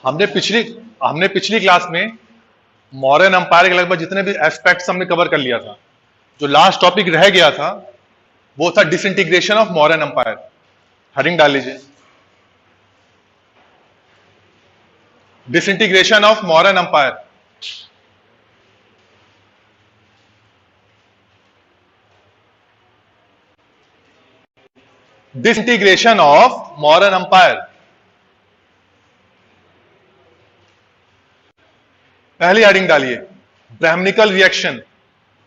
हमने पिछली क्लास में मौर्यन अंपायर के लगभग जितने भी एस्पेक्ट्स हमने कवर कर लिया था। जो लास्ट टॉपिक रह गया था वो था disintegration of Mauryan umpire. Heading डाल लीजिए, disintegration of Mauryan umpire. Disintegration of Mauryan umpire. पहली हेडिंग डालिए, ब्राह्मणिकल रिएक्शन।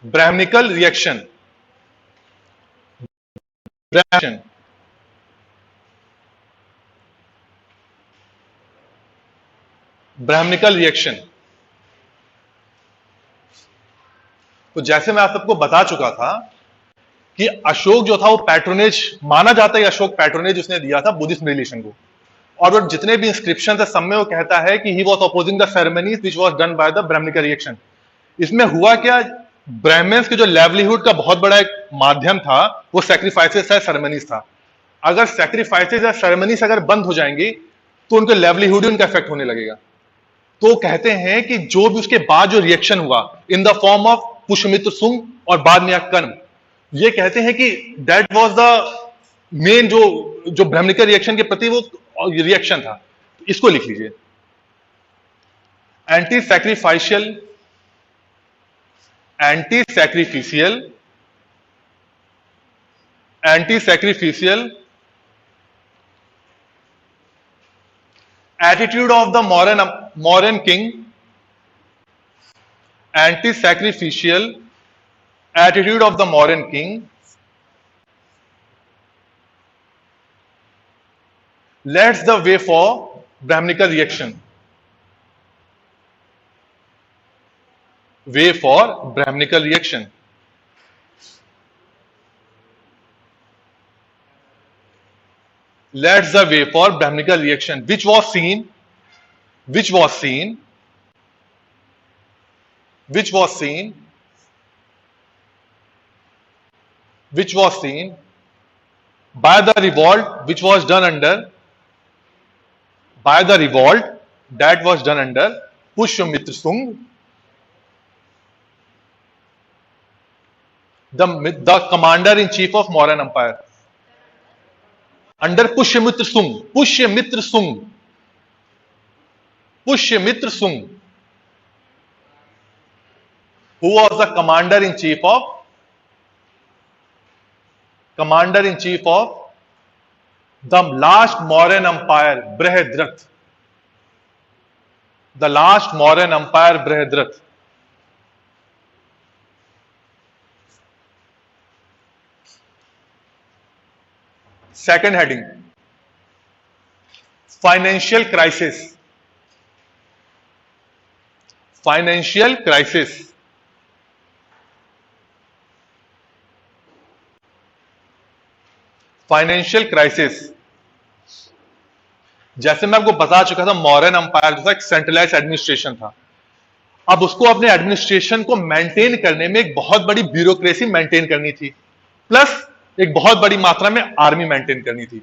ब्राह्मणिकल रिएक्शन, ब्राह्मण ब्राह्मणिकल रिएक्शन। तो जैसे मैं आप सबको बता चुका था कि अशोक जो था वो पैट्रोनेज माना जाता है, अशोक पैट्रोनेज उसने दिया था बुद्धिस्ट रिलीजन को। और वो जितने भी इंस्क्रिप्शन है सब में वो कहता है कि he was opposing the ceremonies which was done by the Brahmanical reaction. इसमें हुआ क्या, ब्राह्मण्स के जो लेवलीहुड का बहुत बड़ा एक माध्यम था वो सैक्रिफाइसेस है, सेरेमनीज था। अगर सैक्रिफाइसेस या सेरेमनीज अगर बंद हो जाएंगी तो उनके लेवलीहुड उनका इफेक्ट होने लगेगा। तो कहते हैं कि जो भी उसके बाद जो रिएक्शन हुआ in the form of Pushyamitra Sunga और बाद में कर्म, ये कहते हैं कि दैट वाज द मेन जो ब्राह्मणिकल रिएक्शन के प्रति वो रिएक्शन था। इसको लिख लीजिए, anti sacrificial, anti sacrificial, anti sacrificial attitude of the Mauryan king, anti-sacrificial attitude of the Mauryan king leads the way for Brahminical reaction. Way for Brahminical reaction. Leads the way for Brahminical reaction, which was seen by the revolt which was done under Pushyamitra Sung, the commander in chief of Mauryan Empire, under Pushyamitra Sung, who was the commander in chief of the last Mauryan Empire, Brihadratha. The last Mauryan Empire, Brihadratha. Second heading, financial crisis. Financial crisis. Financial crisis, जैसे मैं आपको बता चुका था Mauryan umpire जो था एक centralised administration था। अब उसको अपने एडमिनिस्ट्रेशन को मेंटेन करने में एक बहुत बड़ी ब्यूरोक्रेसी मेंटेन करनी थी, प्लस एक बहुत बड़ी मात्रा में आर्मी मेंटेन करनी थी।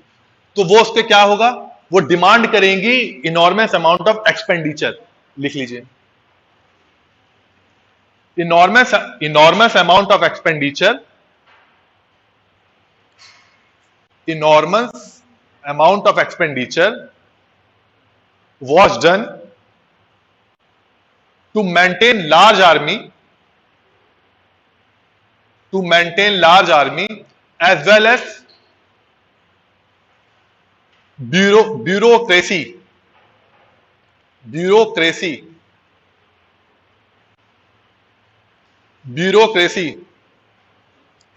तो वो उसके क्या होगा, वो डिमांड करेंगी इनॉर्मस अमाउंट ऑफ एक्सपेंडिचर। लिख लीजिए, enormous amount of expenditure, enormous amount of expenditure was done to maintain large army, as well as bureaucracy.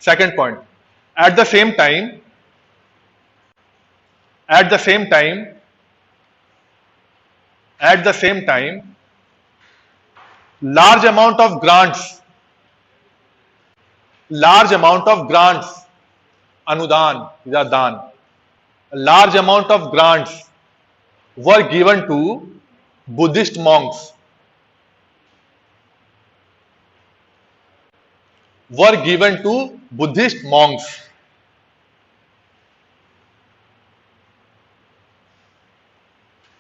Second point, at the same time large amount of grants large amount of grants, anudan या दान, large amount of grants were given to Buddhist monks, were given to Buddhist monks.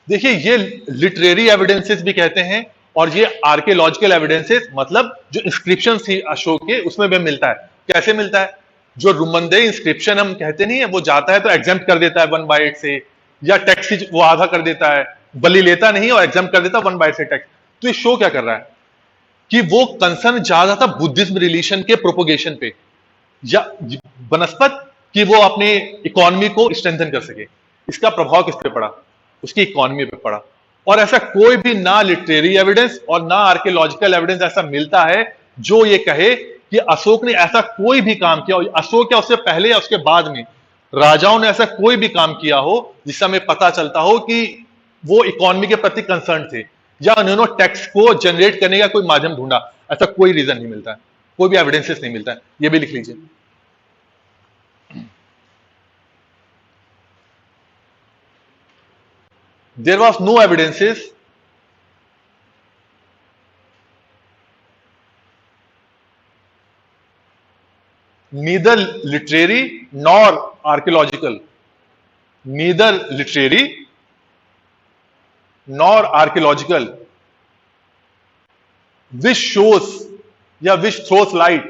देखिए ये literary evidences भी कहते हैं और ये archaeological evidences, मतलब जो इंस्क्रिप्शन थी अशोक के उसमें भी मिलता है। कैसे मिलता है? जो रुमंदेई इंस्क्रिप्शन हम कहते नहीं है, वो जाता है तो एग्जाम्प्ट कर देता है 1/8 से, या टैक्स वो आधा कर देता है, बलि लेता नहीं और एग्जाम्प्ट कर देता 1/8 से टैक्स। तो ये शो क्या कर रहा है कि वो कंसर्न ज्यादा था बुद्धिज्म रिलीजन के प्रोपोगेशन पे, या बनस्पत कि वो अपने इकोनॉमी को स्ट्रेंथन कर सके। इसका प्रभाव किस पे पड़ा? उसकी इकोनॉमी पे पड़ा। और ऐसा कोई भी ना लिटरेरी एविडेंस और ना आर्कियोलॉजिकल एविडेंस ऐसा मिलता है जो ये कहे कि अशोक ने ऐसा कोई भी काम किया, और अशोक या उससे पहले या उसके बाद में राजाओं ने ऐसा कोई भी काम किया हो जिससे हमें पता चलता हो कि वो इकोनॉमी के प्रति कंसर्न थे, या उन्होंने टैक्स को जनरेट करने का कोई माध्यम ढूंढा। ऐसा कोई रीजन नहीं मिलता है, कोई भी एविडेंसेस नहीं मिलता है। ये भी लिख लीजिए। There was no evidences neither literary nor archaeological, neither literary nor archaeological, which shows या which throws light,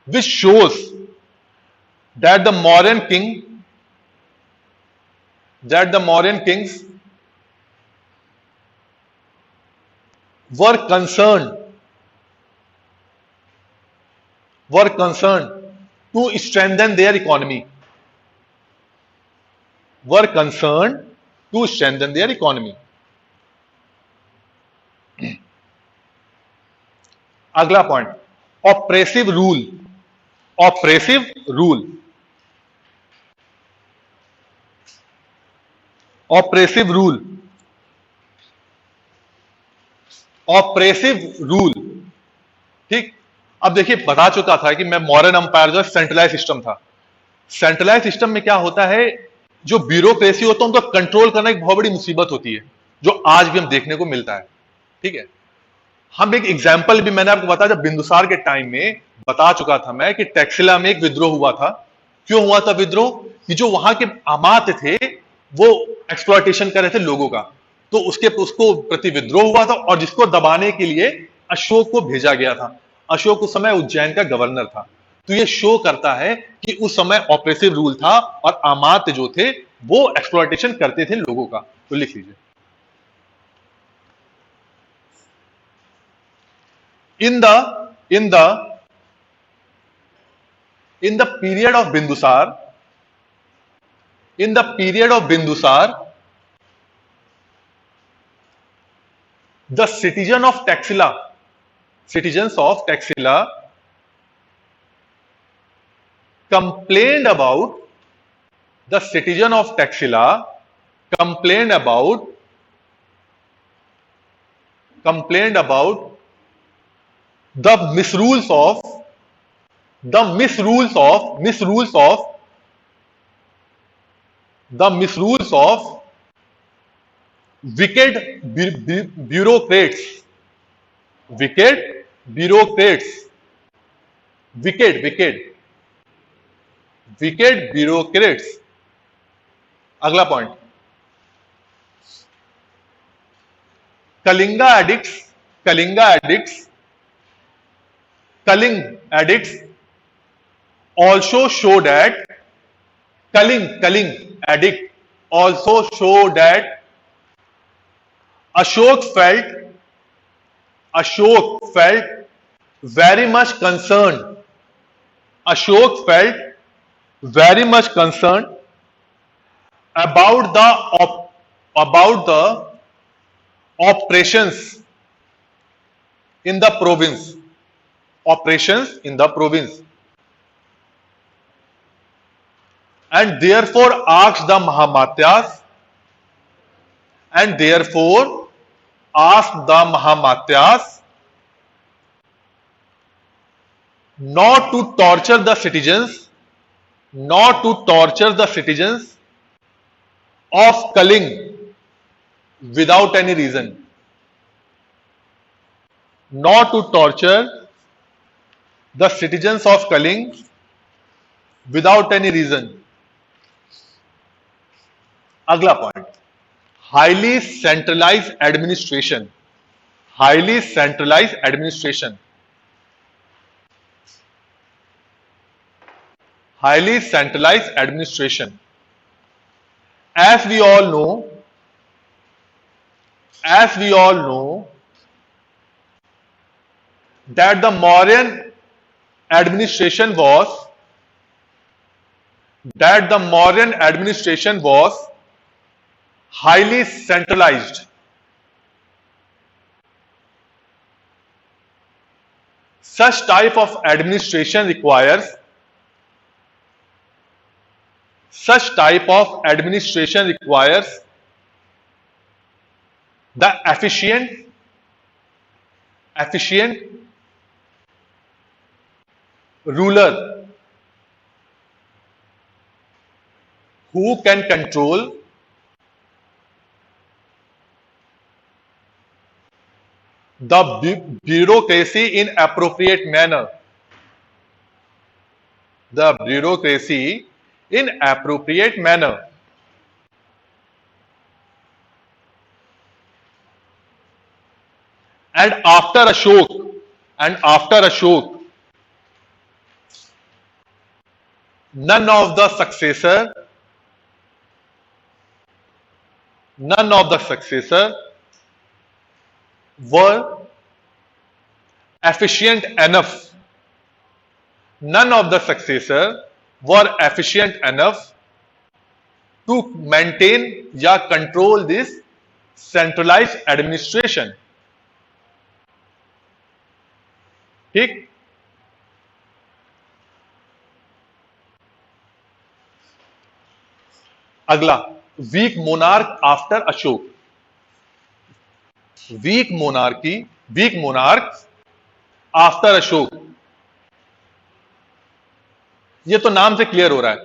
which shows that the Mauryan kings were concerned to strengthen their economy, were concerned to strengthen their economy. अगला point, oppressive rule. Oppressive rule, oppressive rule, oppressive rule. ठीक, अब देखिए बता चुका था कि मैं मॉडर्न अंपायर जो सेंट्रलाइज सिस्टम था। सेंट्रलाइज सिस्टम में क्या होता है, जो ब्यूरोक्रेसी होता है उनको कंट्रोल करना एक बहुत बड़ी मुसीबत होती है, जो आज भी हम देखने को मिलता है। ठीक है, हम एक एग्जाम्पल भी मैंने आपको बताया, जब बिंदुसार के टाइम में बता चुका था मैं कि टैक्सिला में एक विद्रोह हुआ था। क्यों हुआ था विद्रोह? कि जो वहां के अमात्य थे वो एक्सप्लॉयटेशन कर रहे थे लोगों का, तो उसको प्रति विद्रोह हुआ था, और जिसको दबाने के लिए अशोक को भेजा गया था। अशोक उस समय उज्जैन का गवर्नर था। तो ये शो करता है कि उस समय ऑपरेसिव रूल था और अमात्य जो थे वो एक्सप्लॉयटेशन करते थे लोगों का। तो लिख लीजिए, in the period of Bindusar, the citizens of Taxila complained about the misrules of wicked bureaucrats, wicked bureaucrats। अगला point, Kalinga addicts also show that Kaling addict also show that Ashok felt very much concerned. Ashok felt very much concerned about the operations in the province. And therefore asked the Mahamatyas not to torture the citizens, not to torture the citizens of Kaling without any reason, not to torture the citizens of Kaling without any reason. अगला point, highly centralize administration, highly centralize administration, highly centralized administration. As we all know that the Mauryan administration was highly centralized. Such type of administration requires the efficient ruler who can control the bureaucracy in appropriate manner. The bureaucracy in appropriate manner. And after Ashok, none of the successor were efficient enough. None of the successor were efficient enough to maintain या control this centralized administration. ठीक, अगला, weak monarch after Ashok. Weak monarch after Ashok. ये तो नाम से clear हो रहा है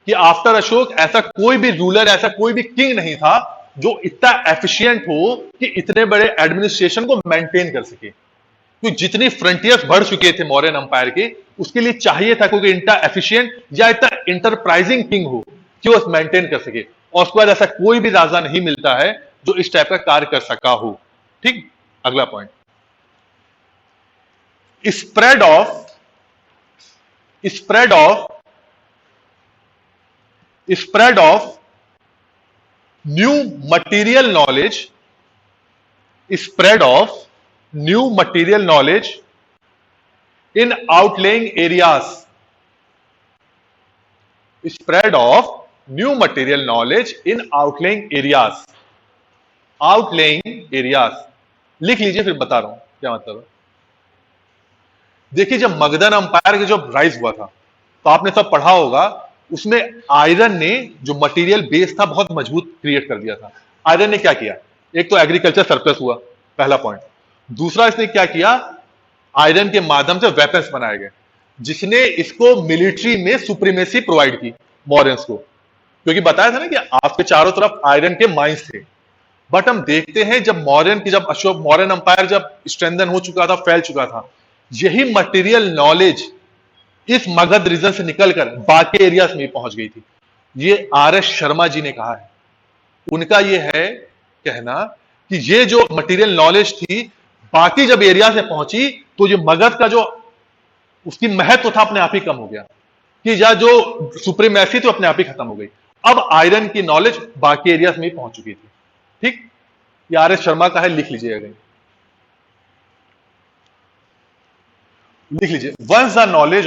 कि आफ्टर अशोक ऐसा कोई भी रूलर, ऐसा कोई भी किंग नहीं था जो इतना एफिशिएंट हो कि इतने बड़े एडमिनिस्ट्रेशन को मेंटेन कर सके. क्योंकि जितनी फ्रंटियर्स बढ़ चुके थे मौर्यन अंपायर के, उसके लिए चाहिए था कोई इतना एफिशिएंट या इतना इंटरप्राइजिंग किंग हो कि वो मेंटेन कर सके. और उसके बाद ऐसा कोई भी राजा नहीं मिलता है जो इस टाइप का कार्य कर सका हो. ठीक, अगला point, spread of new material knowledge in outlying areas. Spread of new material knowledge in outlying areas. लिख लीजिए, फिर बता रहा हूं क्या मतलब है. देखिए, जब मगधन अंपायर के जब राइज हुआ था तो आपने सब पढ़ा होगा, उसमें आयरन ने जो मटेरियल बेस था बहुत मजबूत क्रिएट कर दिया था. आयरन ने क्या किया, एक तो एग्रीकल्चर सरप्लस हुआ, पहला पॉइंट. दूसरा, इसने क्या किया, आयरन के माध्यम से वेपन्स बनाए गए, जिसने इसको मिलिट्री में सुप्रीमेसी प्रोवाइड की मॉरियंस को. क्योंकि बताया था ना कि आपके चारों तरफ आयरन के माइंस थे. बट हम देखते हैं जब मौर्यन अंपायर जब स्ट्रेंथन हो चुका था, फैल चुका था, यही मटेरियल नॉलेज इस मगध रीजन से निकलकर बाकी एरियाज में पहुंच गई थी. ये आर.एस. शर्मा जी ने कहा है. उनका ये है कहना कि ये जो मटेरियल नॉलेज थी बाकी जब एरिया से पहुंची तो ये मगध का जो उसकी महत्व था अपने आप ही कम हो गया, कि या जो सुप्रीमेसी थी अपने आप ही खत्म हो गई. अब आयरन की नॉलेज बाकी एरियाज में पहुंच चुकी थी. ठीक, ये आर.एस. शर्मा का है, लिख लीजिएगा. लिख लीजिए, once the knowledge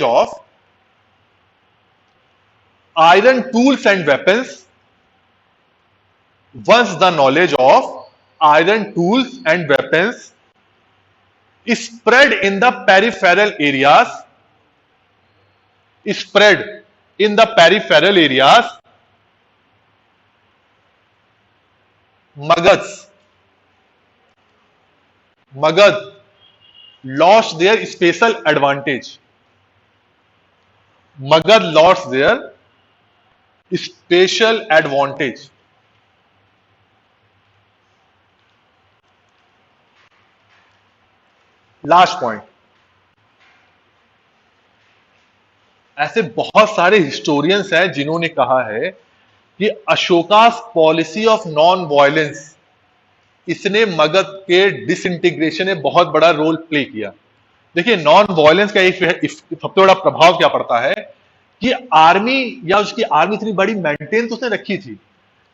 of iron tools and weapons, once the knowledge of iron tools and weapons is spread in the peripheral areas, Magad lost their special advantage. Magad lost their special advantage. Last point, ऐसे बहुत सारे historians हैं जिन्होंने कहा है कि अशोकास policy of non violence, इसने मगध के डिसइंटीग्रेशन में बहुत बड़ा रोल प्ले किया। देखिए, नॉन वायलेंस का एक सबसे बड़ा प्रभाव क्या पड़ता है कि आर्मी या उसकी आर्मी इतनी बड़ी मेंटेन तो उसने रखी थी,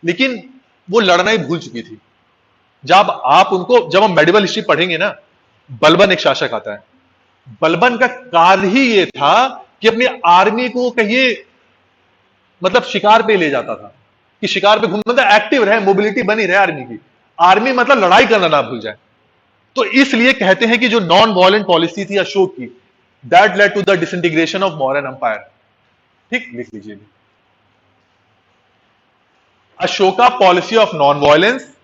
लेकिन वो लड़ना ही भूल चुकी थी। जब हम मेडिवल हिस्ट्री पढ़ेंगे ना, बलबन एक शासक आता है, बलबन का कार्य ही ये था कि अपनी आर्मी को कहिए मतलब शिकार पे ले जाता था, कि शिकार पे घूम, मतलब एक्टिव रहे, मोबिलिटी बनी रहे आर्मी की। आर्मी मतलब लड़ाई करना ना भूल जाए। तो इसलिए कहते हैं कि जो नॉन वायलेंट पॉलिसी थी अशोक की, that led to the disintegration of Mauryan empire. ठीक, लिख लीजिए। Ashoka policy of non violence,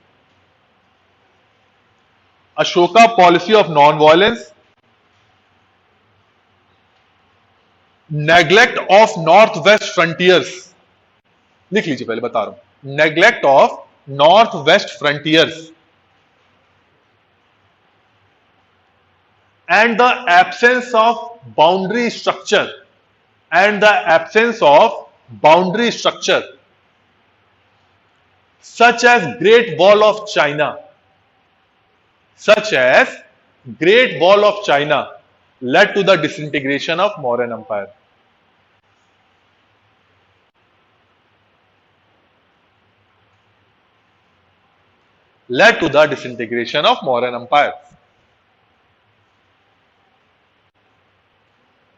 Ashoka policy of non violence, neglect of north west frontiers, लिख लीजिए, पहले बता रहा हूं, neglect of north west frontiers and the absence of boundary structure, and the absence of boundary structure such as Great Wall of China, such as Great Wall of China led to the disintegration of Mauryan Empire. Led to the disintegration of Mauryan Empire.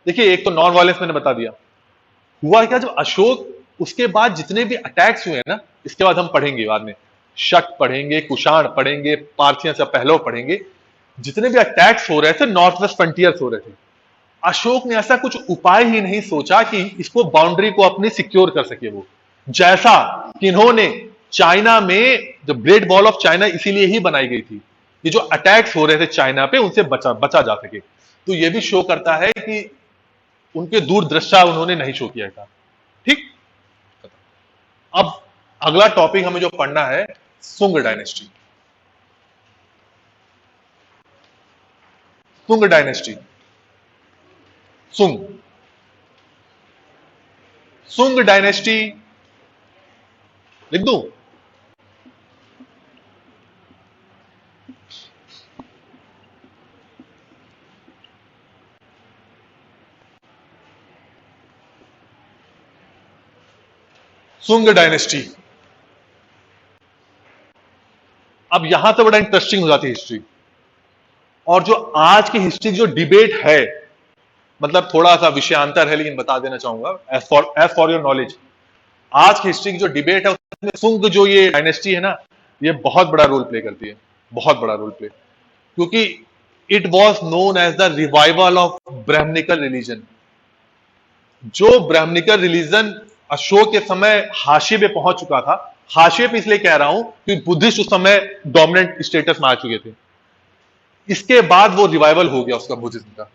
देखिए, एक तो non violence मैंने बता दिया। हुआ क्या, जब अशोक, उसके बाद जितने भी अटैक्स हुए ना, इसके बाद हम पढ़ेंगे बाद में, शक पढ़ेंगे, कुषाण पढ़ेंगे, पार्थियन से पहले पढ़ेंगे, जितने भी अटैक्स हो रहे थे, नॉर्थ वेस्ट फ्रंटियर्स हो रहे थे, अशोक ने ऐसा कुछ उपाय ही नहीं सोचा कि इसको बाउंड्री को अपनी सिक्योर कर सके वो। जैसा कि इन्होंने चाइना में जो ग्रेट वॉल ऑफ चाइना इसीलिए ही बनाई गई थी कि जो अटैक्स हो रहे थे चाइना पे, उनसे बचा जा सके। तो यह भी शो करता है कि उनके दूरदृष्टा उन्होंने नहीं शो किया था। ठीक, अब अगला टॉपिक हमें जो पढ़ना है, सुंग डायनेस्टी। सुंग डायनेस्टी, सुंग, सुंग डायनेस्टी लिख दूं? सुंग डायनेस्टी। अब यहां तो बड़ा इंटरेस्टिंग हो जाती है हिस्ट्री, और जो आज की हिस्ट्री जो डिबेट है, मतलब थोड़ा सा विषयांतर है, लेकिन बता देना चाहूंगा एज फॉर योर नॉलेज, आज की हिस्ट्री की जो डिबेट है उसमें सुंग जो ये डायनेस्टी है ना, ये बहुत बड़ा रोल प्ले करती है, बहुत बड़ा रोल प्ले, क्योंकि it was known as the revival of Brahmanical religion. जो ब्राह्मणिकल रिलीजन अशोक के समय हाशिए पे पहुंच चुका था, हाशिए पे इसलिए कह रहा हूं कि बुद्धिस्ट उस समय डोमिनेंट स्टेटस में आ चुके थे, इसके बाद वो रिवाइवल हो गया उसका, बुद्धिज्म का।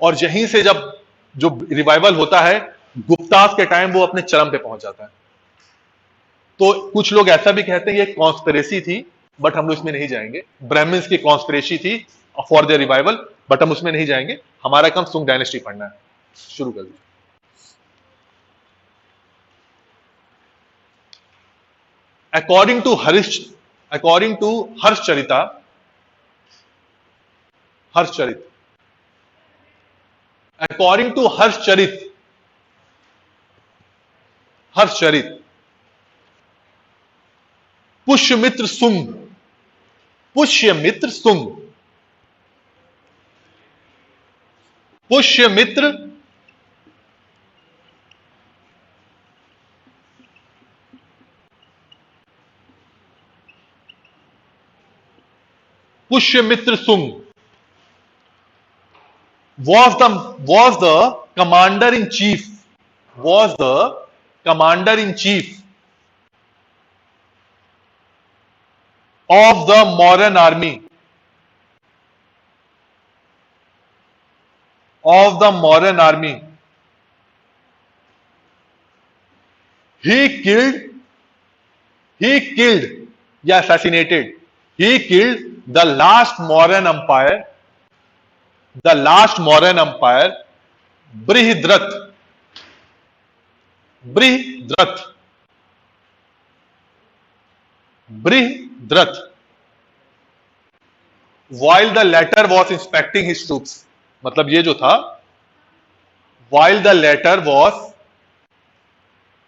और यहीं से जब जो रिवाइवल होता है, गुप्तास के टाइम वो अपने चरम पे पहुंच जाता है। तो कुछ लोग ऐसा भी कहते हैं ये कॉन्स्पिरेसी थी, बट हम लोग इसमें नहीं जाएंगे। ब्राह्मण्स की कॉन्स्पिरेसी थी फॉर द रिवाइवल, बट हम उसमें नहीं जाएंगे। हमारा काम सुंग डायनेस्टी पढ़ना है। शुरू कर दीजिए। According to Harshcharita, according to Harshcharit, Pushyamitra सुंग, पुष्यमित्र सुंग, पुष्यमित्र पुष्यमित्र सुंग was the commander in chief of the Mauryan army of the Mauryan army. He killed, या assassinated. He killed the last Mauryan empire, Brihadrath. While the latter was inspecting his troops. मतलब ये जो था, while the latter was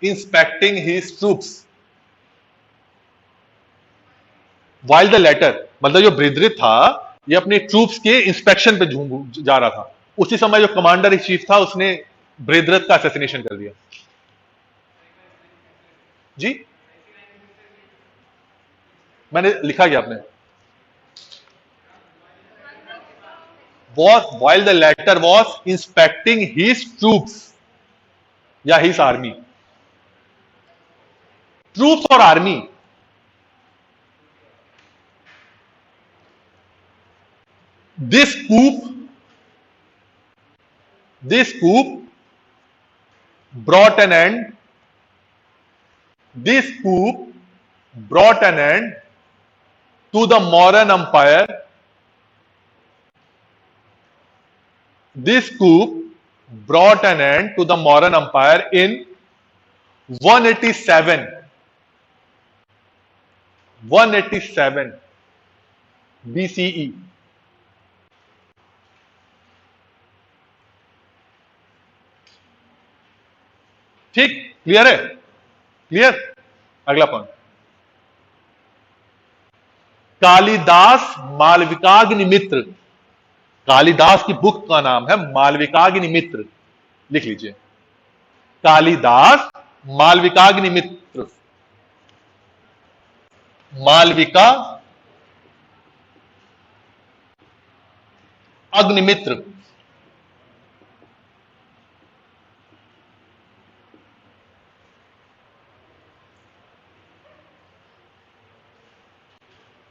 inspecting his troops. While the latter मतलब जो बृहद्रथ था, ये अपने ट्रूप्स के इंस्पेक्शन पे जा रहा था, उसी समय जो कमांडर इन चीफ था उसने बृहद्रथ का असैसिनेशन कर दिया। जी मैंने लिखा क्या आपने? While the latter was inspecting his troops या his army. ट्रूप्स और army, this coup brought an end to the Mauryan empire. This coup brought an end to the Mauryan empire in 187 BCE. ठीक, clear है? Clear? अगला point, Kalidas Malavikagnimitra. Kalidas की book का नाम है मालविकाग्निमित्र, लिख लीजिए, कालिदास मालविकाग्निमित्र। मालविका अग्निमित्र।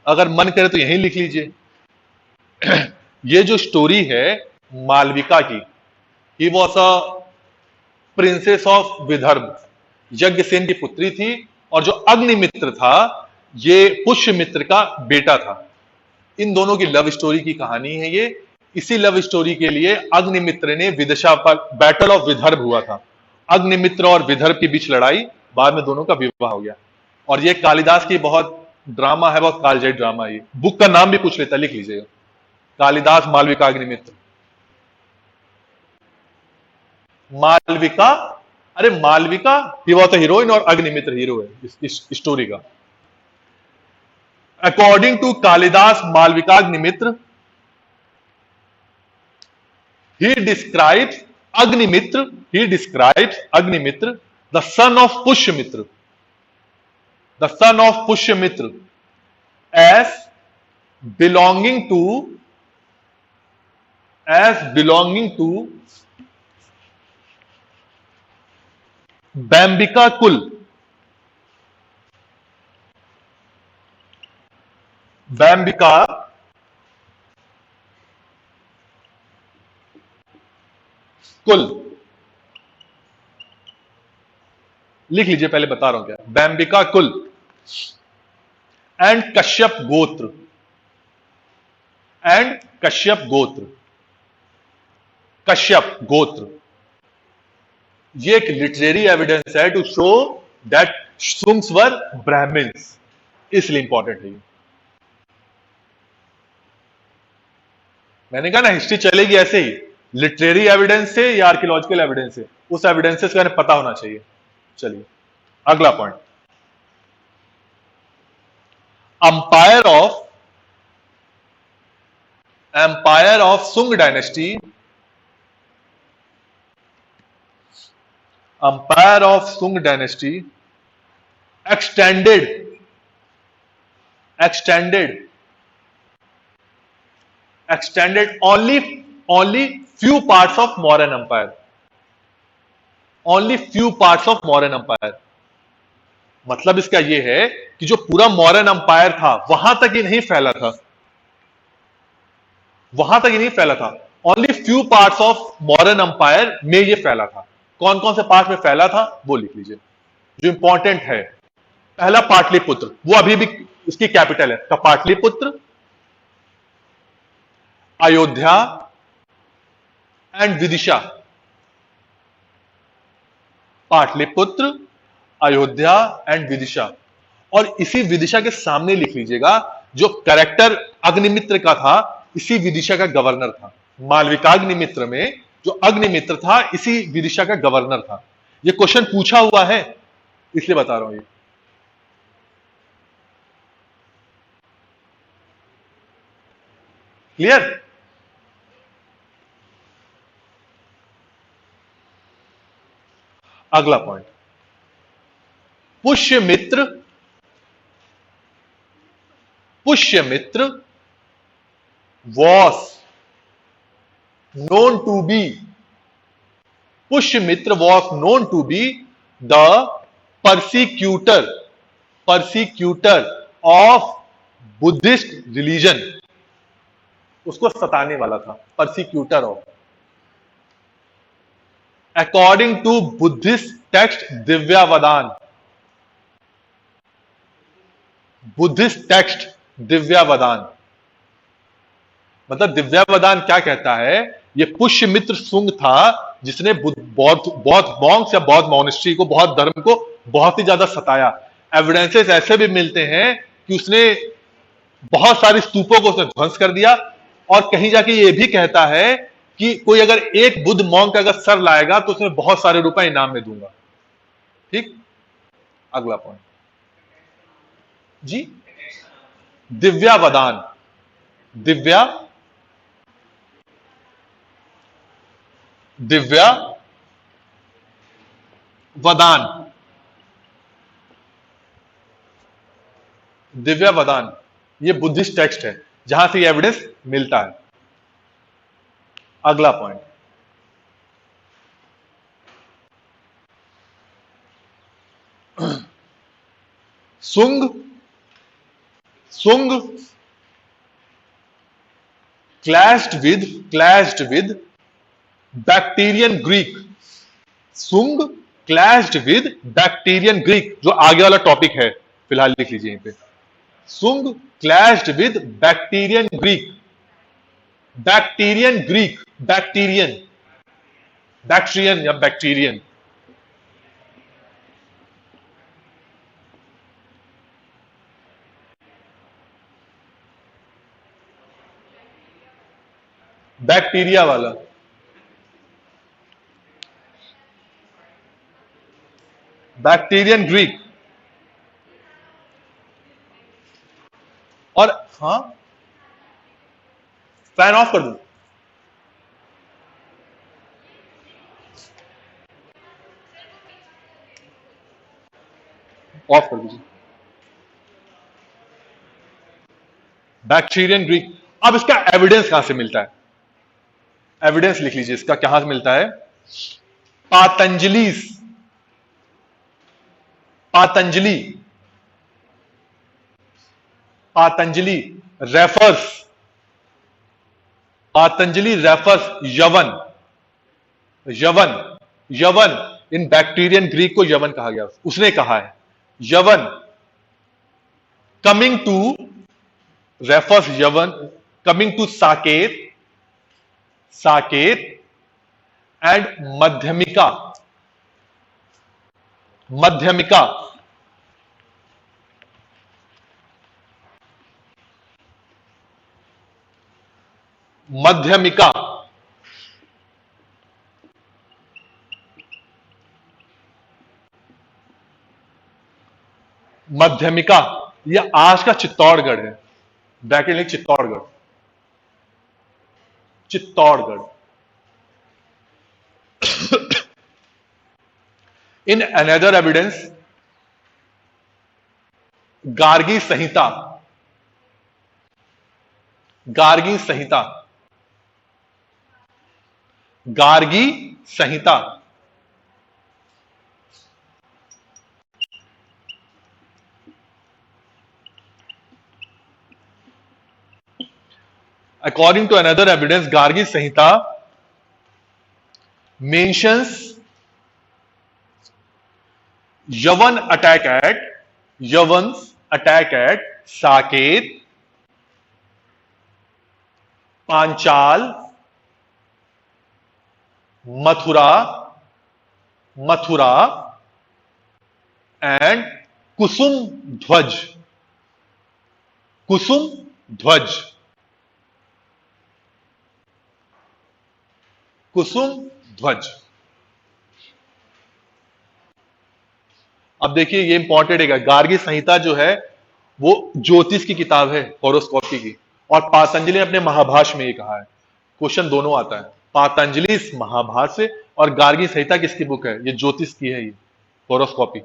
अगर मन करे तो यहीं लिख लीजिए। ये जो स्टोरी है मालविका की, he was a princess of Vidarbha, Yajnasena की पुत्री थी, और जो अग्निमित्र था ये पुष्यमित्र का बेटा था। इन दोनों की लव स्टोरी की कहानी है ये। इसी लव स्टोरी के लिए अग्निमित्र ने विदिशा पर, बैटल ऑफ विदर्भ हुआ था, अग्निमित्र और विदर्भ के बीच लड़ाई, बाद में दोनों का विवाह हो गया। और ये कालिदास की बहुत ड्रामा है, बहुत कालजयी ड्रामा है। ये बुक का नाम भी पूछ लेता, लिख लीजिएगा, कालिदास मालविकाग्निमित्र। मालविका, अरे Malavika he was a heroine और अग्निमित्र हीरो है इस स्टोरी का। According to Kalidasa Malavikagnimitra, he describes Agnimitra, the son of Pushyamitra, as belonging to Bambika Kul। Bambika कुल, लिख लीजिए, पहले बता रहा हूं क्या, बैंबिका कुल एंड कश्यप गोत्र। ये एक लिटरेरी एविडेंस है to show that Shungas were Brahmans, इसलिए इंपॉर्टेंट है। मैंने कहा ना हिस्ट्री चलेगी ऐसे ही, लिटरेरी एविडेंस से या आर्कियोलॉजिकल एविडेंस से, उस एविडेंसेस का पता होना चाहिए। चलिए अगला point, umpire of Sunga dynasty. Umpire of Sunga dynasty extended only few parts of Mauryan Empire. Only few parts of Mauryan Empire. मतलब इसका यह है कि जो पूरा मौर्यन अंपायर था वहां तक ही नहीं फैला था, only few parts of modern umpire में ये फैला था। कौन कौन से पार्ट में फैला था वो लिख लीजिए जो इंपॉर्टेंट है। पहला पाटलिपुत्र, वो अभी भी उसकी कैपिटल है। तो पाटलिपुत्र, अयोध्या एंड विदिशा। पाटलिपुत्र, अयोध्या एंड विदिशा। और इसी विदिशा के सामने लिख लीजिएगा जो करेक्टर अग्निमित्र का था, इसी विदिशा का गवर्नर था। मालविकाग्निमित्र में जो अग्निमित्र था इसी विदिशा का गवर्नर था। ये क्वेश्चन पूछा हुआ है इसलिए बता रहा हूं ये। क्लियर? अगला point, Pushyamitra. Pushyamitra was known to be, Pushyamitra was known to be the persecutor of Buddhist religion. उसको सताने वाला था, persecutor of. According to Buddhist text Divyavadana, Buddhist text Divyavadana. मतलब दिव्यावदान क्या कहता है, ये पुष्यमित्र सुंग था जिसने बौद्ध मॉन्क्स या बौद्ध मॉनेस्ट्री को, बौद्ध धर्म को बहुत ही ज्यादा सताया। एविडेंसेस ऐसे भी मिलते हैं कि उसने बहुत सारी स्तूपों को उसने ध्वंस कर दिया, और कहीं जाके ये भी कहता है कि कोई अगर एक बुद्ध मॉन्क का अगर सर लाएगा तो उसमें बहुत सारे रुपए इनाम में दूंगा। ठीक, अगला पॉइंट जी, दिव्यावदान। दिव्या वदान, दिव्यावदान ये बुद्धिस्ट टेक्स्ट है जहां से एविडेंस मिलता है। अगला पॉइंट, सुंग क्लैश्ड विद बैक्टीरियन ग्रीक। सुंग क्लैश्ड विद बैक्टीरियन ग्रीक, जो आगे वाला टॉपिक है, फिलहाल लिख लीजिए यहीं पे। सुंग clashed with Bactrian Greek. Bactrian Bactrian या बैक्टीरियन। बैक्टीरिया वाला। Bactrian Greek. और हाँ, फैन ऑफ कर दूं? ऑफ कर दीजिए। Bactrian Greek. अब इसका एविडेंस कहां से मिलता है? एविडेंस लिख लीजिए इसका कहां से मिलता है। पातंजलि पातंजलि पातंजलि रेफर्स यवन। यवन इन बैक्टीरियन ग्रीक को यवन कहा गया। उसने कहा है यवन कमिंग टू, रेफर्स यवन कमिंग टू साकेत एंड मध्यमिका। मध्यमिका मध्यमिका मध्यमिका यह आज का चित्तौड़गढ़ है। ब्रैकेट लिख, Chittorgarh. In another evidence Gargi Samhita. Gargi Samhita According to another evidence, Gargi Samhita mentions Yavan's attack at Saket, Panchal, Mathura, and Kusum Dhwaj. Kusum Dhwaj. कुसुम ध्वज। अब देखिए ये इंपॉर्टेंट है, गार्गी संहिता जो है वो ज्योतिष की किताब है, हॉरोस्कोपी की, और पातंजलि ने अपने महाभाष्य में ये कहा है। क्वेश्चन दोनों आता है, पातंजलि इस महाभाष्य से और गार्गी संहिता किसकी बुक है? ये ज्योतिष की है, ये हॉरोस्कोपी।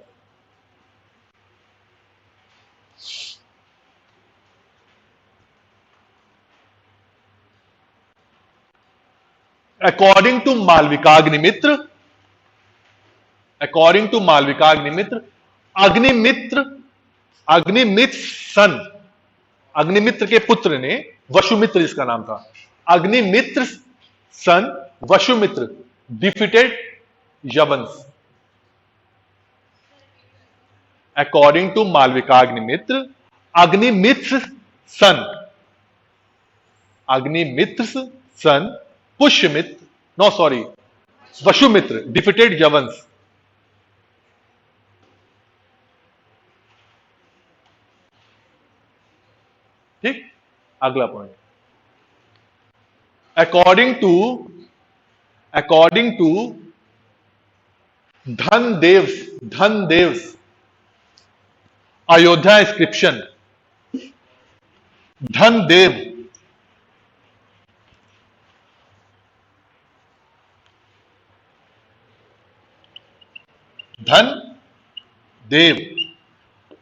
According to Malvikagnimiत्र, अग्निमित्र के पुत्र ने, वसुमित्र इसका नाम था, Agnimitra son Vasumitra defeated Yavanas. According to Malavikagnimitra, Agnimitra son Vasumitra defeated Yavanas. ठीक, अगला point, according to Dhanadev's Ayodhya inscription, Dhanadev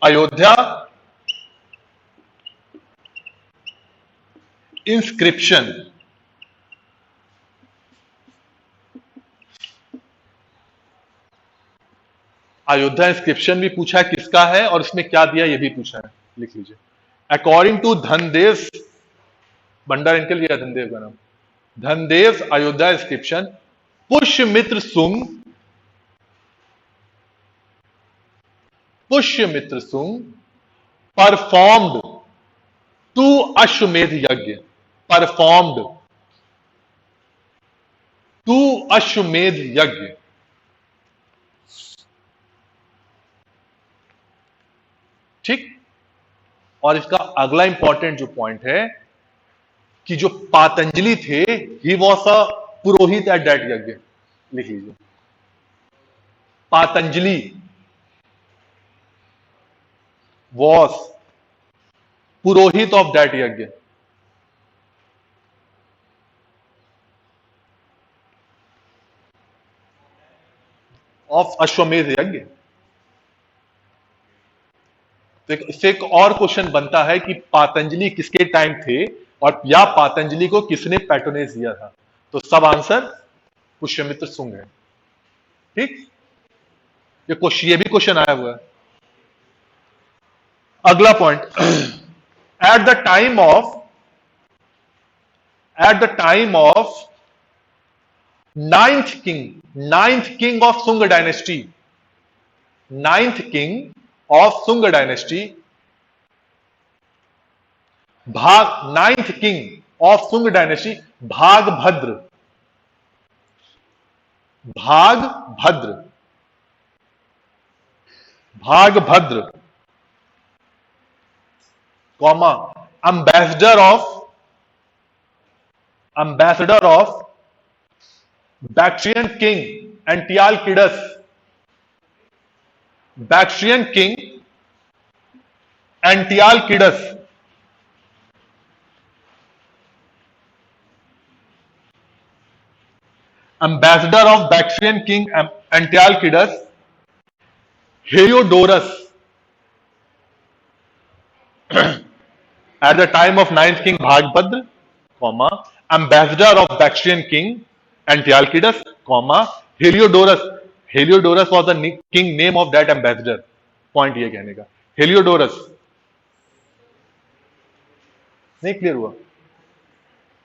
Ayodhya inscription, Ayodhya inscription भी पूछा है किसका है और इसमें क्या दिया, यह भी पूछा है, लिख लीजिए। अकॉर्डिंग टू धनदेव, भंडार इनके लिए धनदेव का नाम, धनदेव अयोध्या इंस्क्रिप्शन, पुष्यमित्र सुंग परफॉर्म्ड 2 अश्वमेध यज्ञ, परफॉर्म्ड 2 अश्वमेध यज्ञ। ठीक, और इसका अगला इंपॉर्टेंट जो पॉइंट है कि जो पातंजलि थे, ही was a Purohit at that यज्ञ, लिख लीजिए। Patanjali was Purohit of that यज्ञ। ऑफ अश्वमेध यज्ञ। तो इससे एक और क्वेश्चन बनता है कि पातंजलि किसके टाइम थे और या पातंजलि को किसने पैट्रोनेज दिया था? तो सब आंसर पुष्यमित्र सुंग है। ठीक, ये भी क्वेश्चन आया हुआ है। अगला point, at the time of ninth king of Sunga dynasty, ninth king of Sunga dynasty, ninth king of Sunga dynasty Bhagabhadra comma ambassador of Bactrian king Antiochidus, Bactrian king Antiochidus, ambassador of Bactrian king Antiochidus, Heliodorus at the time of ninth king Bhagbhadra, comma, ambassador of Bactrian king Antiochidus, comma, Heliodorus. Heliodorus was the king name of that ambassador. Point ये कहने का, Heliodorus नहीं clear हुआ?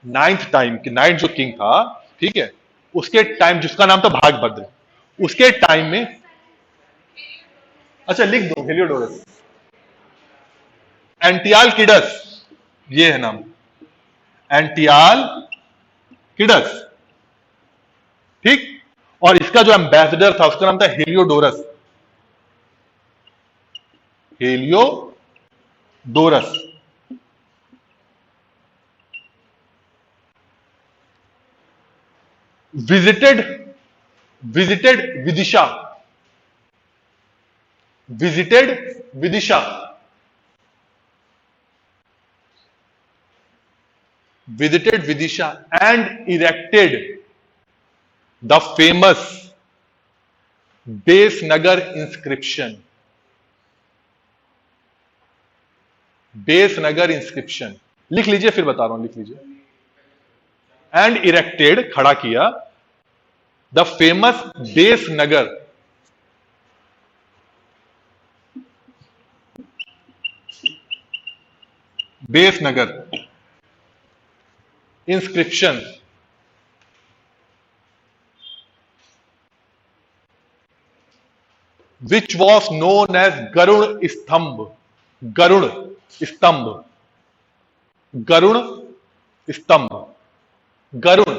Ninth time की, ninth जो king था, ठीक है, उसके टाइम, जिसका नाम था भागभद्र, उसके टाइम में, अच्छा लिख दो हेलियोडोरस, एंटियालकिडस, ये है नाम, एंटियालकिडस, ठीक। और इसका जो एम्बेसडर था उसका नाम था Heliodorus, Heliodorus. Visited visited Vidisha, visited Vidisha, visited Vidisha and erected the famous Besnagar inscription, Besnagar inscription लिख लीजिए, फिर बता रहा हूं, लिख लीजिए। एंड इरेक्टेड, खड़ा किया, the famous Besnagar, Besnagar inscription, which was known as Garuda Stambha, Garuda Stambha, Garuda Stambha, Garuda,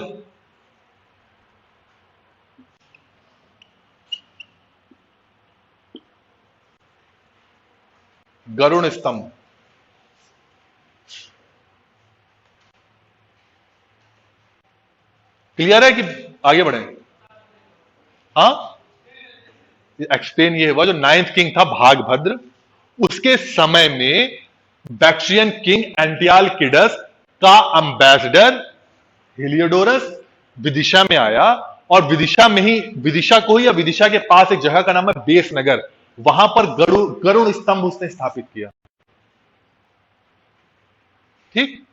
Garuda स्तंभ। क्लियर है कि आगे बढ़े? हाँ, एक्सप्लेन ये हुआ, जो नाइन्थ किंग था भागभद्र, उसके समय में बैक्ट्रियन किंग एंटियालकिडस का एम्बेसडर हेलियोडोरस विदिशा में आया, और विदिशा में ही, विदिशा को ही, या विदिशा के पास एक जगह का नाम है बेसनगर, वहां पर गरुड़ स्तंभ उसने स्थापित किया, ठीक।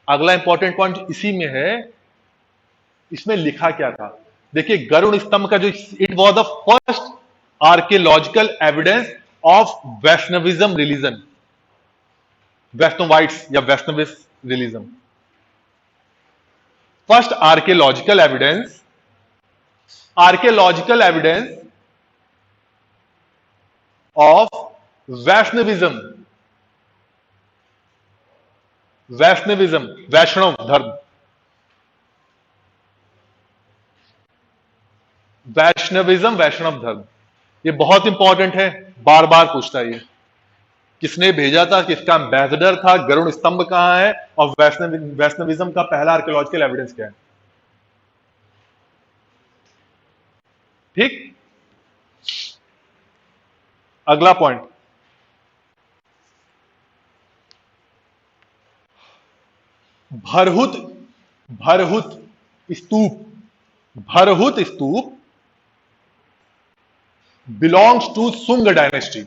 अगला इंपॉर्टेंट पॉइंट इसी में है, इसमें लिखा क्या था, देखिए गरुड़ स्तंभ का जो, it was the first archaeological evidence of Vaishnavism religion, Vaishnavites या Vaishnavist religion, first archaeological evidence, archaeological evidence of Vaishnavism, Vaishnavism, Vaishnav धर्म, वैष्णविज्म, वैष्णव धर्म, ये बहुत इंपॉर्टेंट है, बार बार पूछता है ये, किसने भेजा था, किसका एम्बेसडर था, गरुड़ स्तंभ कहां है, और वैष्णविज्म का पहला आर्कियोलॉजिकल एविडेंस क्या है, ठीक। अगला point, Bharhut, Bharhut stupa, Bharhut stupa belongs to Sunga dynasty,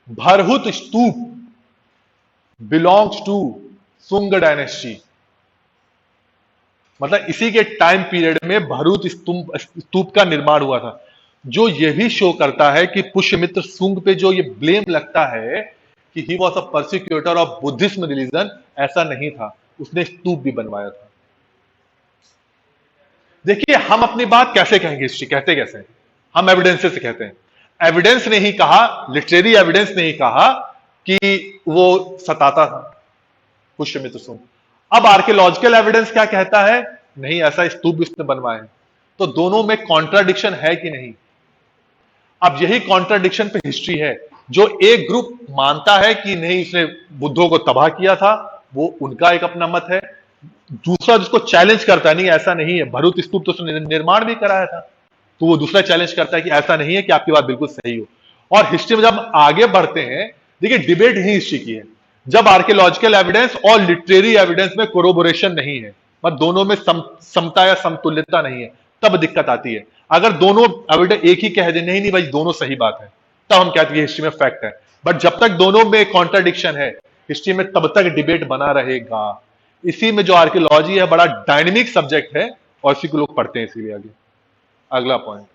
Bharhut stupa belongs to Sunga dynasty, मतलब इसी के टाइम पीरियड में भरहुत स्तूप का निर्माण हुआ था, जो यह भी शो करता है कि पुष्यमित्र सुंग पे जो ये ब्लेम लगता है कि he was a persecutor of Buddhism religion, ऐसा नहीं था, उसने स्तूप भी बनवाया था। देखिए हम अपनी बात कैसे कहेंगे, हिस्ट्री कहते कैसे, हम एविडेंस से कहते हैं, एविडेंस ने ही कहा, लिटरेरी एविडेंस ने ही कहा कि वो सताता था पुष्यमित्र सुंग। अब आर्कियोलॉजिकल एविडेंस क्या कहता है, नहीं ऐसा स्तूप भी उसने बनवाए हैं, तो दोनों में कॉन्ट्राडिक्शन है कि नहीं। अब यही कॉन्ट्राडिक्शन पे हिस्ट्री है, जो एक ग्रुप मानता है कि नहीं इसने बुद्धों को तबाह किया था, वो उनका एक अपना मत है, दूसरा जिसको चैलेंज करता है, नहीं ऐसा नहीं है, भरहुत स्तूप तो उसने निर्माण भी कराया था, तो वो दूसरा चैलेंज करता है कि ऐसा नहीं है, कि आपकी बात बिल्कुल सही हो। और हिस्ट्री में जब आगे बढ़ते हैं, देखिए डिबेट ही हिस्ट्री की है, जब आर्कियोलॉजिकल एविडेंस और लिटरेरी एविडेंस में कोरोबोरेशन नहीं है, मतलब दोनों में समता या समतुल्यता नहीं है, तब दिक्कत आती है। अगर दोनों एविडेंस एक ही कह दे, नहीं नहीं भाई दोनों सही बात है, तब हम कहते हैं हिस्ट्री में फैक्ट है। बट जब तक दोनों में कॉन्ट्राडिक्शन है हिस्ट्री में, तब तक डिबेट बना रहेगा। इसी में जो आर्कियोलॉजी है बड़ा डायनेमिक सब्जेक्ट है, और इसी को लोग पढ़ते हैं इसीलिए आगे। अगला पॉइंट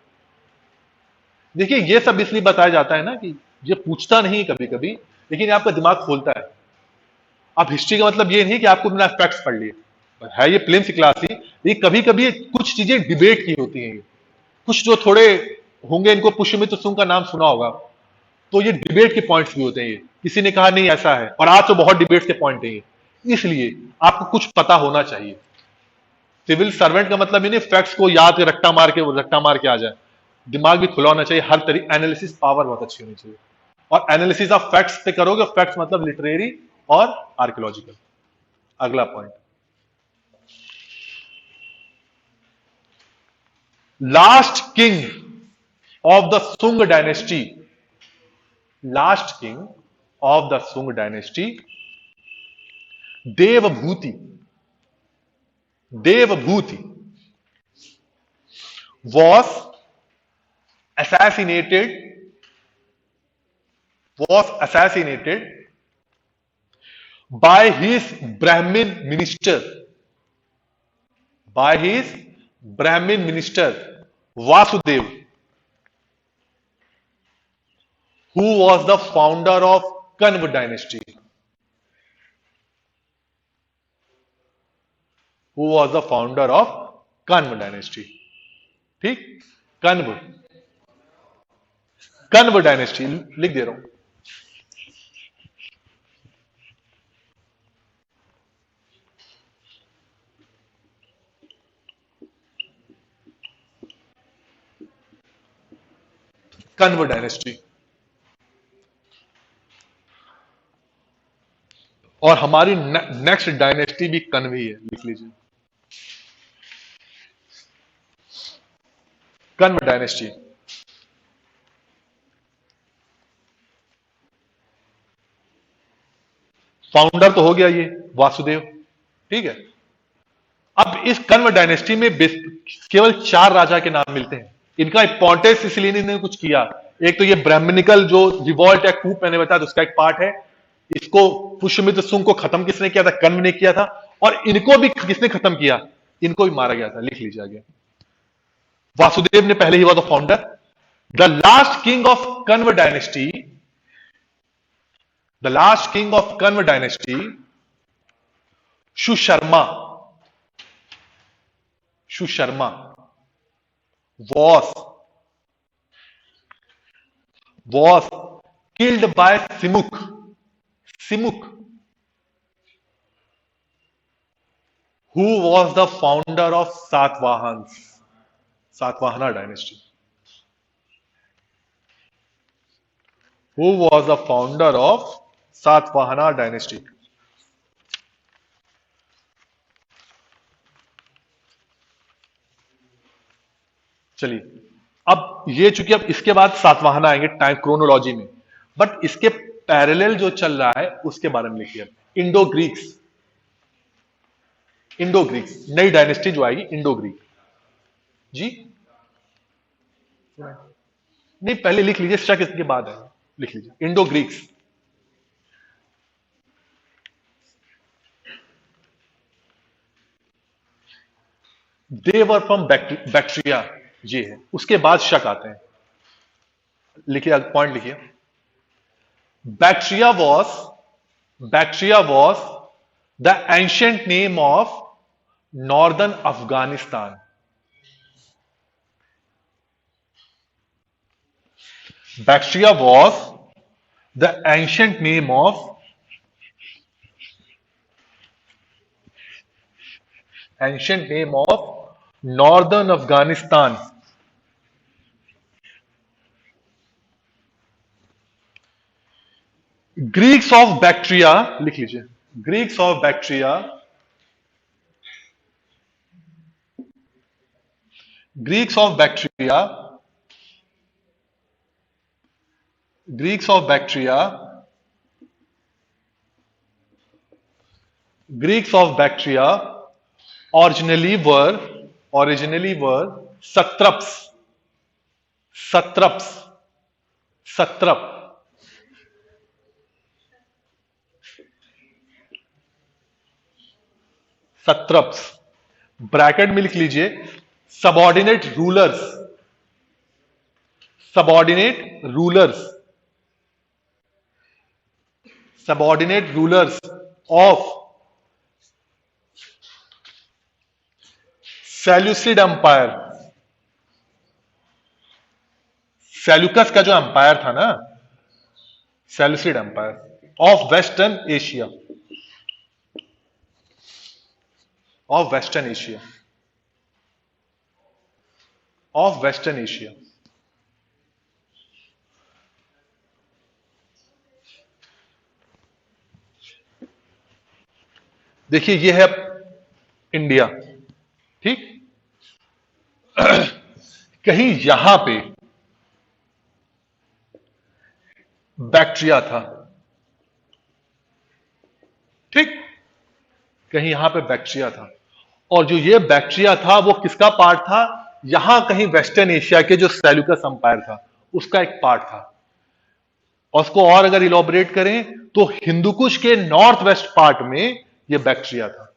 देखिए, ये सब इसलिए बताया जाता है ना कि ये पूछता नहीं कभी कभी, लेकिन ये आपका दिमाग खोलता है। अब हिस्ट्री का मतलब ये नहीं कि आपको बिना फैक्ट्स पढ़ लिए, है ये प्लेन सी क्लास ही, ये कभी कभी कुछ चीजें डिबेट की होती हैं। कुछ जो थोड़े होंगे, इनको पुष्यमित्र सुंग का नाम सुना होगा, तो ये डिबेट के पॉइंट्स भी होते हैं। ये किसी ने कहा नहीं ऐसा है, और आज तो बहुत डिबेट के पॉइंट है ये, इसलिए आपको कुछ पता होना चाहिए। सिविल सर्वेंट का मतलब ये नहीं फैक्ट्स को याद के रट्टा मार के आ जाए, दिमाग भी खुला होना चाहिए, हर तरीके एनालिसिस पावर बहुत अच्छी होनी चाहिए। और एनालिसिस ऑफ फैक्ट्स पे करोगे, फैक्ट्स मतलब लिटरेरी और आर्कियोलॉजिकल। अगला point, last king of the Sunga dynasty, last king of the Sunga dynasty, Devabhuti, Devabhuti was assassinated, by his Brahmin minister, by his Brahmin minister Vasudev, who was the founder of Kanva dynasty, who was the founder of Kanva dynasty। ठीक, Kanva, Kanva dynasty लिख दे रहा हूं। Kanva dynasty, और हमारी next dynasty भी कन्व ही है, लिख लीजिए, कन्व डायनेस्टी। फाउंडर तो हो गया ये वासुदेव, ठीक है। अब इस कन्व डायनेस्टी में केवल 4 राजा के नाम मिलते हैं। इनका इंपॉर्टेंस इसलिए इन्होंने कुछ किया, एक तो ये ब्राह्मणिकल जो रिवॉल्ट या कूप मैंने बताया, तो उसका एक पार्ट है। इसको पुष्यमित्र सुंग को खत्म किसने किया था? कन्व ने किया था। और इनको भी किसने खत्म किया? इनको भी मारा गया था, लिख लीजिए आगे। वासुदेव ने पहले ही हुआ था founder. The last king of Kanva dynasty, the last king of Kanva dynasty, Susharma, Susharma was killed by Simuk, Simuk, who was the founder of Satvahans, Satvahana dynasty, who was the founder of Satvahana dynasty। चलिए, अब ये चूंकि अब इसके बाद सातवाहन आएंगे time chronology में, but इसके पैरेलल जो चल रहा है उसके बारे में लिखिए। इंडो ग्रीक्स, इंडो ग्रीक्स नई डायनेस्टी जो आएगी, इंडो ग्रीक जी। नहीं, पहले लिख लीजिए, शक इसके बाद है, लिख लीजिए Indo Greeks. They were from Bactria, ये है। उसके बाद शक आते हैं, लिखिए पॉइंट लिखिए। Bactria was the ancient name of northern Afghanistan. Bactria was the ancient name of northern Afghanistan. Greeks of Bactria, लिख लीजिए, Greeks of Bactria, Greeks of Bactria, Greeks of Bactria, Greeks of Bactria originally were satraps, satrap, satraps, bracket में लिख लीजिए subordinate rulers, subordinate rulers, subordinate rulers of Seleucid empire, Seleucus का जो empire था ना, Seleucid empire of western Asia, of western Asia, of western Asia. देखिए ये है इंडिया, ठीक। कहीं यहां पे बैक्टीरिया था, ठीक, कहीं यहां पे बैक्टीरिया था, और जो ये बैक्टीरिया था वो किसका पार्ट था, यहां कहीं वेस्टर्न एशिया के जो सेल्यूकस एम्पायर था उसका एक पार्ट था। और उसको और अगर इलॉबरेट करें तो हिंदुकुश के नॉर्थ वेस्ट पार्ट में ये बैक्टीरिया था।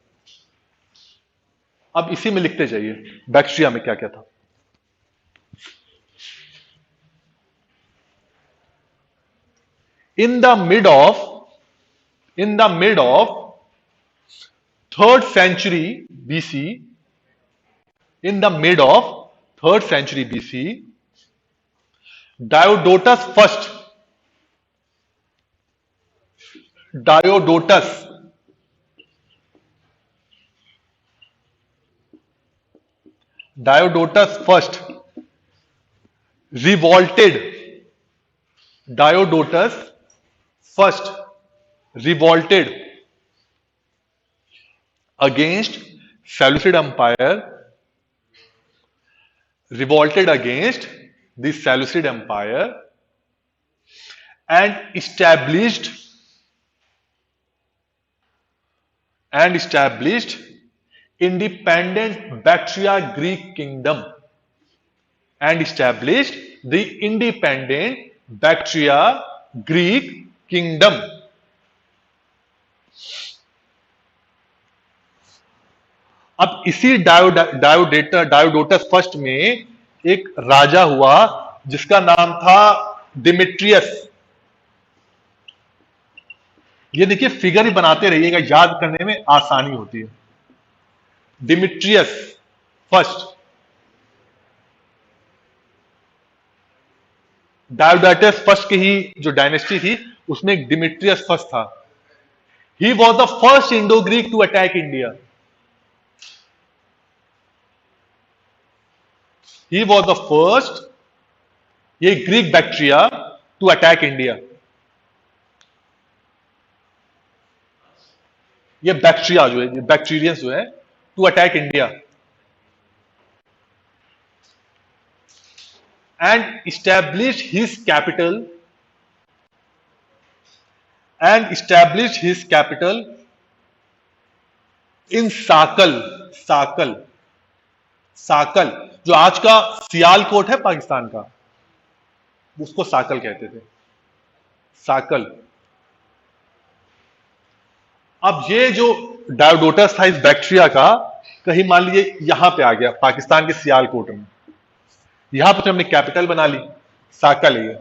अब इसी में लिखते जाइए बैक्टीरिया में क्या क्या था। in the mid of third century BC, in the mid of third century BC, Diodotus first, Diodotus first revolted, Diodotus first revolted against Seleucid Empire, revolted against the Seleucid Empire and established independent Bactria Greek kingdom, and established the independent Bactria Greek kingdom. अब इसी Diodotus first में एक राजा हुआ जिसका नाम था Demetrius. ये देखिए फिगर ही बनाते रहिएगा, याद करने में आसानी होती है। डिमिट्रियस फर्स्ट, डायोडोटस फर्स्ट की ही जो डायनेस्टी थी उसमें एक डिमिट्रियस फर्स्ट था। He was the first Indo Greek to attack India. He was the first, ये Greek Bactria to attack India. ये बैक्टीरिया जो है, बैक्टीरियंस जो है, to attack India and establish his capital in Sakala जो आज का सियालकोट है पाकिस्तान का, उसको साकल कहते थे, साकल। अब ये जो डायोडोटस था इस बैक्टीरिया का, कहीं मान लीजिए यहां पे आ गया पाकिस्तान के सियालकोट में, यहां पर हमने कैपिटल बना ली, साकल है।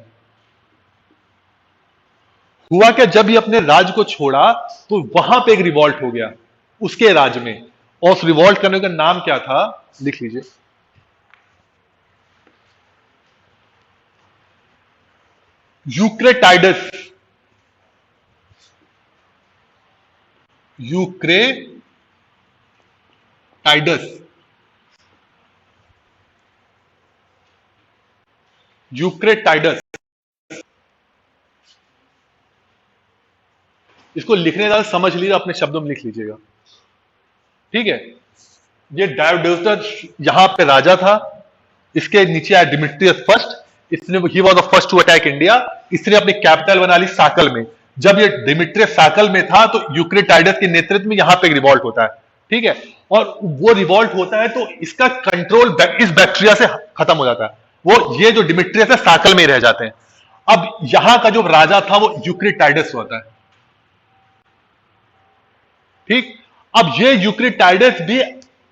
हुआ क्या, जब ये अपने राज्य को छोड़ा तो वहां पे एक रिवॉल्ट हो गया उसके राज्य में, और उस रिवॉल्ट करने का नाम क्या था, लिख लीजिए, यूक्रेटाइडस। यूक्रेटाइडस। इसको लिखने का समझ लीजिए, अपने शब्दों में लिख लीजिएगा, ठीक है। ये डायोडोटस यहां पे राजा था, इसके नीचे आया डिमिट्रियस फर्स्ट, इसने he was the first to attack India, इसने अपनी कैपिटल बना ली साकल में। जब ये डिमिट्रियस साकल में था तो यूक्रेटाइडस के नेतृत्व में यहां पे एक रिवॉल्ट होता है, ठीक है, और वो रिवॉल्ट होता है तो इसका कंट्रोल इस बैक्टीरिया से खत्म हो जाता है, वो ये जो डिमिट्रियस है साकल में ही रह जाते हैं। अब यहां का जो राजा था वो यूक्रेटाइडस होता है, ठीक। अब ये यूक्रेटाइडस भी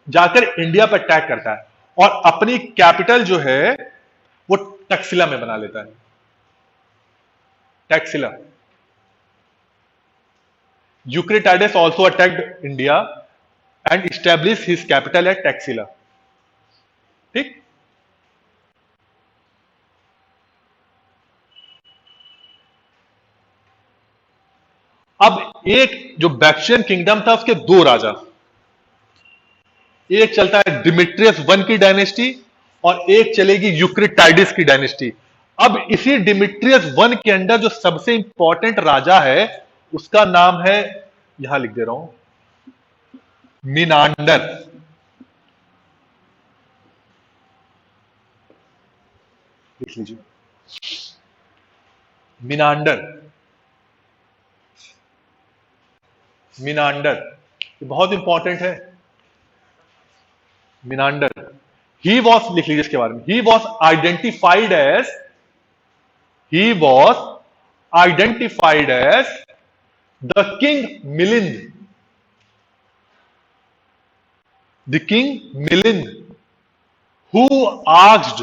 जाकर इंडिया पर अटैक करता है और अपनी कैपिटल जो है वो टैक्सिला में बना लेता है, Taxila. Eucratides also attacked India and establish his capital at Taxila. ठीक। अब एक जो बैक्ट्रियन किंगडम था उसके दो राजा, एक चलता है डिमिट्रियस वन की डायनेस्टी और एक चलेगी यूक्रिटाइडिस की डायनेस्टी। अब इसी डिमिट्रियस वन के अंदर जो सबसे इंपॉर्टेंट राजा है उसका नाम है, यहां लिख दे रहा हूं, मिनांडर। लिख लीजिए, मिनांडर। मिनांडर ये बहुत इंपॉर्टेंट है। मिनांडर, ही वॉज, लिख लीजिए इसके बारे में, he was identified as the king Milind, the king Milind who asked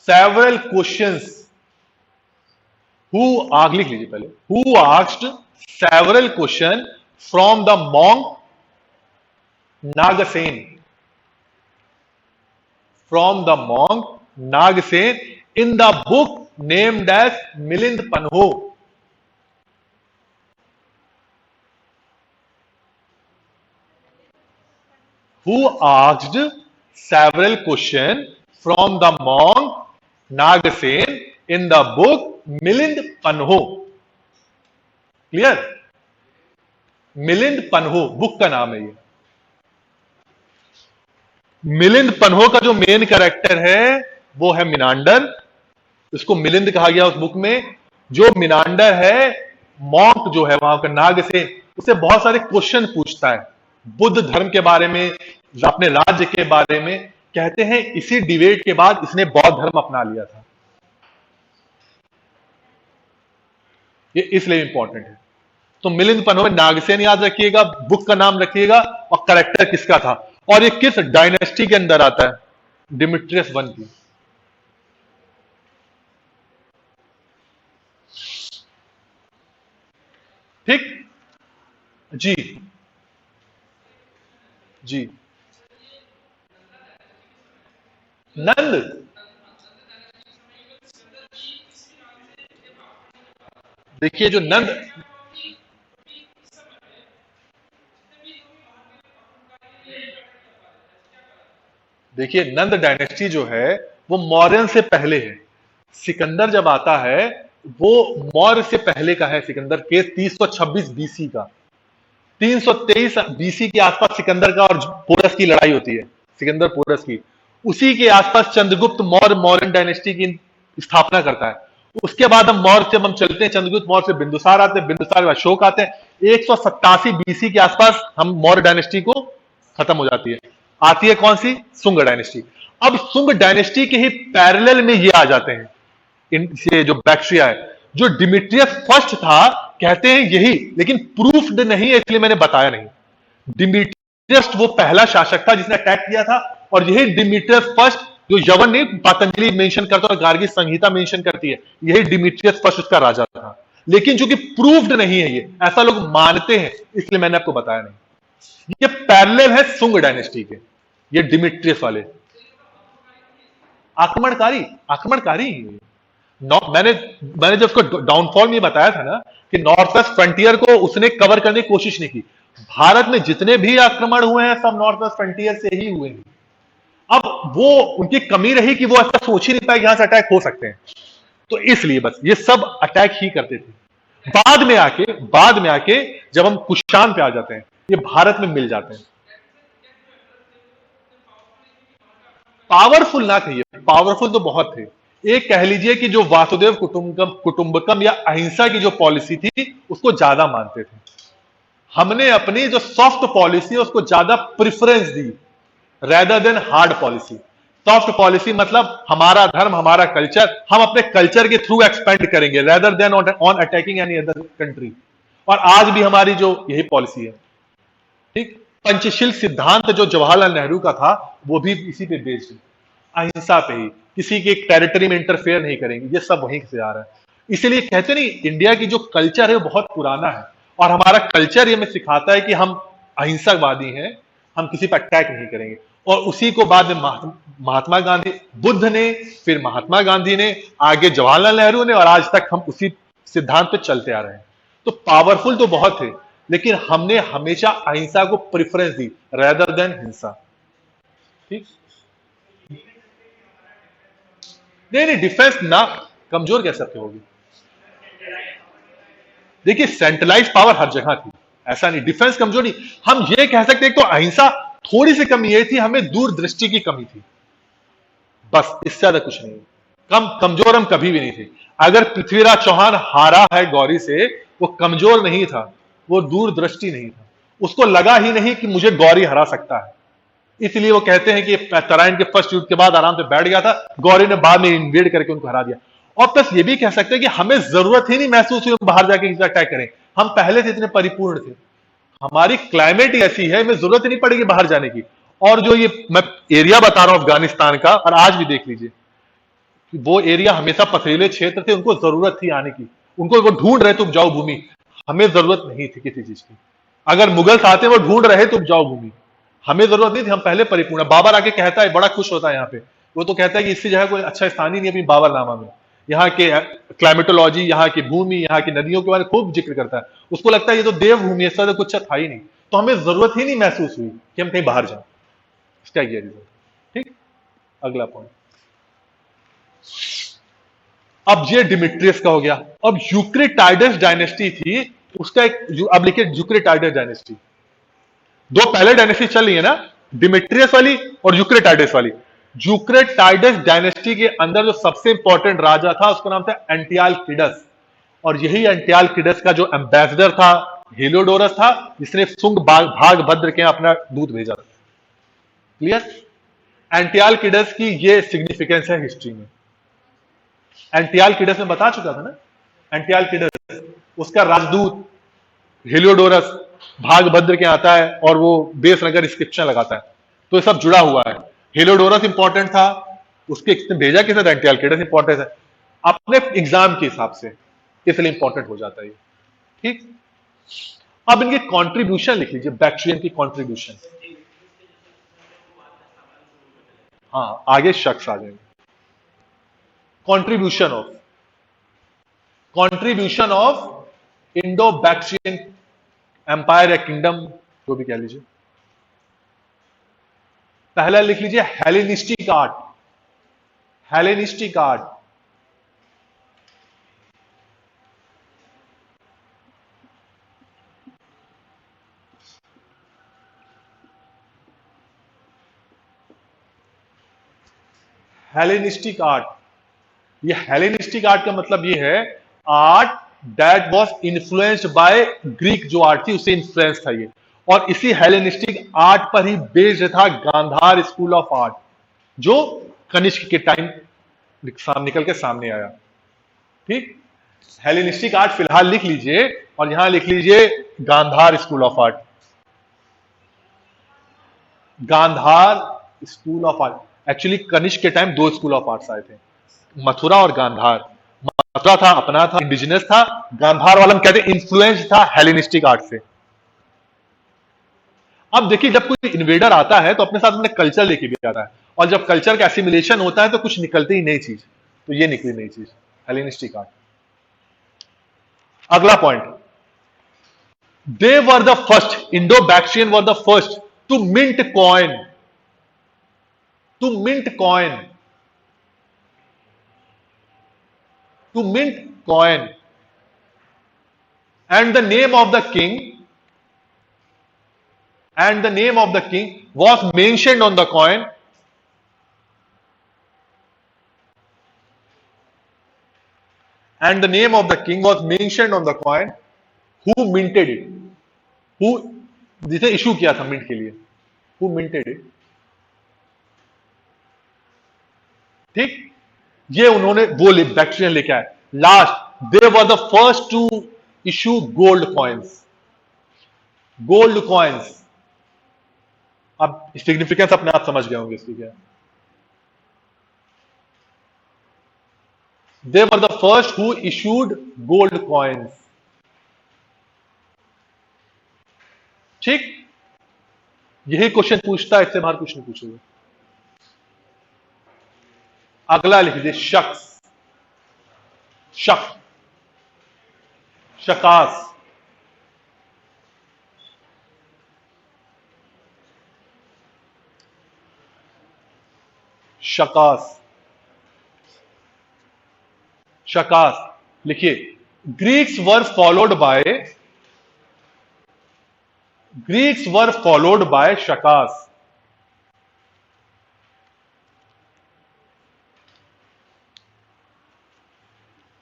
several questions, लिख लीजिए पहले, who asked several questions from the monk Nagasen, in the book named as Milind Panho. Who asked several questions from the monk Nagasen in the book Milind Panho. Clear? Milind Panho book का नाम है ये। मिलिंद पन्हो का जो main character है वो है Menander, इसको मिलिंद कहा गया उस बुक में। जो मिनांडर है मॉन्क जो है वहां का नागसेन, उससे बहुत सारे क्वेश्चन पूछता है बुद्ध धर्म के बारे में, अपने राज्य के बारे में। कहते हैं इसी डिबेट के बाद इसने बौद्ध धर्म अपना लिया था। ये इसलिए इंपॉर्टेंट है। तो मिलिंद पन्हो में नागसेन याद रखिएगा, बुक का नाम रखिएगा और कैरेक्टर किसका था, और ये किस डायनेस्टी के अंदर आता है, डिमिट्रियस वन की। ठीक जी जी। नंद, देखिए जो नंद, देखिए नंद डायनेस्टी जो है वो मौर्यन से पहले है। सिकंदर जब आता है वो मौर्य से पहले का है। सिकंदर के 326 बीसी का, 323 बीसी के आसपास सिकंदर का और पोरस की लड़ाई होती है, सिकंदर पोरस की। उसी के आसपास चंद्रगुप्त मौर्य मौर्यन डायनेस्टी की स्थापना करता है। उसके बाद हम मौर्य से हम चलते हैं, चंद्रगुप्त मौर्य से बिंदुसार आते हैं, बिंदुसार के बाद अशोक आते हैं। 187 बीसी के आसपास हम मौर्य डायनेस्टी को खत्म हो जाती है। आती है कौन सी, सुंग डायनेस्टी। अब सुंग डायनेस्टी के ही पैरेलल में ये आ जाते हैं ये जो बैक्ट्रिया है, जो डिमिट्रियस फर्स्ट था, कहते हैं यही, लेकिन प्रूफ्ड नहीं है इसलिए मैंने बताया नहीं। डिमिट्रियस वो पहला शासक था जिसने अटैक किया था, और यही डिमिट्रियस फर्स्ट, जो यवन ने पतंजलि मेंशन करता और गार्गी संहिता मेंशन करती है, यही डिमिट्रियस फर्स्ट उसका राजा था। लेकिन चूंकि प्रूफ्ड नहीं है ये, ऐसा लोग मानते हैं, इसलिए मैंने आपको बताया नहीं। ये पैरेलल है सुंग डायनेस्टी के, ये डिमिट्रियस वाले। आक्रमणकारी मैंने जब उसको डाउनफॉल में बताया था ना कि नॉर्थ वेस्ट फ्रंटियर को उसने कवर करने की कोशिश नहीं की। भारत में जितने भी आक्रमण हुए हैं सब नॉर्थ वेस्ट फ्रंटियर से ही हुए हैं। अब वो उनकी कमी रही कि वो ऐसा सोच ही नहीं पाए कि यहां से अटैक हो सकते हैं, तो इसलिए बस ये सब अटैक ही करते थे। बाद में आके जब हम कुशान पे आ जाते हैं, ये भारत में मिल जाते हैं। पावरफुल ना कहिए, पावरफुल तो बहुत थे। एक कह लीजिए कि जो वासुदेव कुटुंबकम या अहिंसा की जो पॉलिसी थी उसको ज्यादा मानते थे। हमने अपनी जो सॉफ्ट पॉलिसी है उसको ज्यादा प्रेफरेंस दी rather than hard policy. Soft policy मतलब हमारा धर्म, हमारा कल्चर, हम अपने कल्चर के थ्रू एक्सपेंड करेंगे rather than on attacking any other country. और आज भी हमारी जो यही पॉलिसी है। ठीक, पंचशील सिद्धांत जो जवाहरलाल नेहरू का था वो भी इसी पे बेस्ड है, अहिंसा पे ही, किसी के टेरिटरी में इंटरफेयर नहीं करेंगे, ये सब वहीं से आ रहा है। इसीलिए कहते नहीं, इंडिया की जो कल्चर है वो बहुत पुराना है, और हमारा कल्चर ये हमें सिखाता है कि हम अहिंसावादी हैं, हम किसी पर अटैक नहीं करेंगे। और उसी को बाद में महात्मा गांधी, बुद्ध ने, फिर महात्मा गांधी ने, आगे जवाहरलाल नेहरू ने, और आज तक हम उसी सिद्धांत पे चलते आ रहे हैं। तो पावरफुल तो बहुत थे, लेकिन हमने हमेशा अहिंसा को प्रेफरेंस दी रेदर देन हिंसा। ठीक, नहीं नहीं, डिफेंस ना कमजोर कैसे होगी? देखिए, सेंट्रलाइज पावर हर जगह थी, ऐसा नहीं डिफेंस कमजोर नहीं। हम ये कह सकते हैं तो अहिंसा थोड़ी सी कमी ये थी, हमें दूरदृष्टि की कमी थी, बस, इससे ज्यादा कुछ नहीं। कमजोर हम कभी भी नहीं थे। अगर पृथ्वीराज चौहान हारा है गौरी से, वो कमजोर नहीं था, वो दूरदृष्टि नहीं था, उसको लगा ही नहीं कि मुझे गौरी हरा सकता है। इसलिए वो कहते हैं कि तराइन के फर्स्ट युद्ध के बाद आराम से बैठ गया था, गौरी ने बाद में इन्वेड करके उनको हरा दिया। और प्लस ये भी कह सकते हैं कि हमें जरूरत ही नहीं महसूस हुई बाहर जाके किसी अटैक करें, हम पहले से इतने परिपूर्ण थे, हमारी क्लाइमेट ही ऐसी है, हमें जरूरत ही नहीं पड़ेगी बाहर जाने की। और जो ये मैं एरिया बता रहा हूं अफगानिस्तान का, और आज भी देख लीजिए, वो एरिया हमेशा पथरीले क्षेत्र थे, उनको जरूरत थी आने की, उनको वो ढूंढ रहे थे उपजाऊ भूमि, हमें जरूरत नहीं थी किसी चीज की। अगर मुगल आते वो ढूंढ रहे थे उपजाऊ भूमि, हमें जरूरत नहीं थी, हम पहले परिपूर्ण। बाबर आके कहता है, बड़ा खुश होता है यहाँ पे, वो तो कहता है कि इससे जगह कोई अच्छा स्थान ही नहीं है अपनी बाबरनामा में। यहाँ के क्लाइमेटोलॉजी, यहाँ की भूमि, यहाँ की नदियों के बारे में खूब जिक्र करता है, उसको लगता है ये तो देवभूमि है, इससे कुछ था ही नहीं, तो हमें जरूरत ही नहीं महसूस हुई कि हम कहीं बाहर जाए। इसका ये रीजन। ठीक, अगला पॉइंट। अब ये डिमिट्रियस का हो गया। अब यूक्रिटाइडस डायनेस्टी थी, उसका एक, अब लिखिए यूक्रिटाइडस डायनेस्टी। दो पहले डायनेस्टी चल रही है ना, डिमिट्रियस वाली और यूक्रिटाइडस वाली। यूक्रिटाइडस डायनेस्टी के अंदर जो सबसे इंपॉर्टेंट राजा था उसका नाम था एंटियालकिडस, और यही एंटियालकिडस का जो एम्बेसडर था हेलियोडोरस था, जिसने सुंग भागभद्र के अपना दूत भेजा था। क्लियर? एंटियालकिडस की ये सिग्निफिकेंस है हिस्ट्री में। एंटियालकिडस में बता चुका था ना, एंटियालकिडस, उसका राजदूत हेलियोडोरस भागभद्र के आता है और वो बेस नगर इंस्क्रिप्शन लगाता है, तो ये सब जुड़ा हुआ है। हेलियोडोरस इंपॉर्टेंट था, उसके भेजा किसे था? एंटियालकिडस इंपॉर्टेंट है अपने एग्जाम के हिसाब से, इसलिए इंपॉर्टेंट हो जाता है। ठीक, अब इनके कंट्रीब्यूशन लिख लीजिए, बैक्ट्रियन की कंट्रीब्यूशन। हाँ, आगे शख्स आ जाएंगे। Contribution of Indo Bactrian empire या किंगडम, जो भी कह लीजिए। पहला लिख लीजिए Hellenistic art. Hellenistic art, Hellenistic art, ये हेलेनिस्टिक आर्ट का मतलब ये है art that was influenced by Greek, जो आर्ट थी उससे इन्फ्लुएंस था ये। और इसी हेलेनिस्टिक आर्ट पर ही बेस्ड था गांधार स्कूल ऑफ आर्ट, जो कनिष्क के टाइम निकल के सामने आया। ठीक, हेलेनिस्टिक आर्ट फिलहाल लिख लीजिए, और यहां लिख लीजिए Gandhara school of art. Gandhara school of art, actually Kanishka के टाइम दो स्कूल ऑफ आर्ट्स आए थे, मथुरा और गांधार। मथुरा था अपना था, इंडिजिनस था, गांधार वाला हम कहते हैं इन्फ्लुएंस था हेलेनिस्टिक आर्ट से। अब देखिए, जब कोई इन्वेडर आता है तो अपने साथ अपने कल्चर लेके भी आता है, और जब कल्चर का एसिमिलेशन होता है तो कुछ निकलती ही नई चीज, तो ये निकली नई चीज, हेलेनिस्टिक आर्ट। अगला point, they were the first, Indo Bactrian were the first to mint coin, to mint coin, to mint coin, and the name of the king, and the name of the king was mentioned on the coin, and the name of the king was mentioned on the coin, who minted it, who, जिसे issue किया था mint के लिए, who minted it। ठीक, ये उन्होंने वो Bactrian लेके आए last. They were the first to issue gold coins, gold coins. अब सिग्निफिकेंस अपने आप समझ गए होंगे इसकी क्या। They were the first who issued gold coins. ठीक, यही क्वेश्चन पूछता है, इससे बाहर कुछ नहीं पूछेगा। अगला लिख दीजिए शख्स, शक, शकास, शकास, शकास लिखिए। Greeks were followed by Shakas.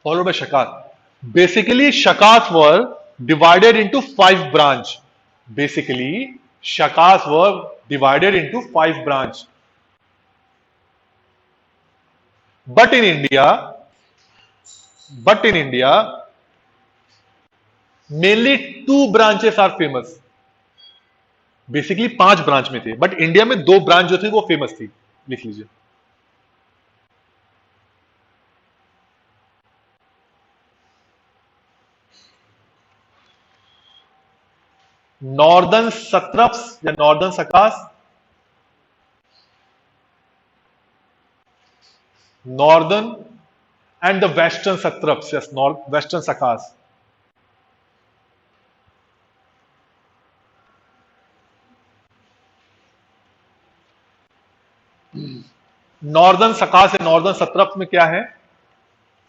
Followed by Shakas. Basically Shakas were divided into 5 branch. Basically Shakas were divided into 5 branch. But in India, mainly 2 branches are famous. Basically 5 branch में थे, बट इंडिया में 2 ब्रांच जो थी वो फेमस थी। लिख लीजिए। नॉर्दर्न सत्रप्स या northern Sakas, northern and the western satraps, yes, western Sakas. Northern Sakas या नॉर्दर्न सत्रप्स में क्या है?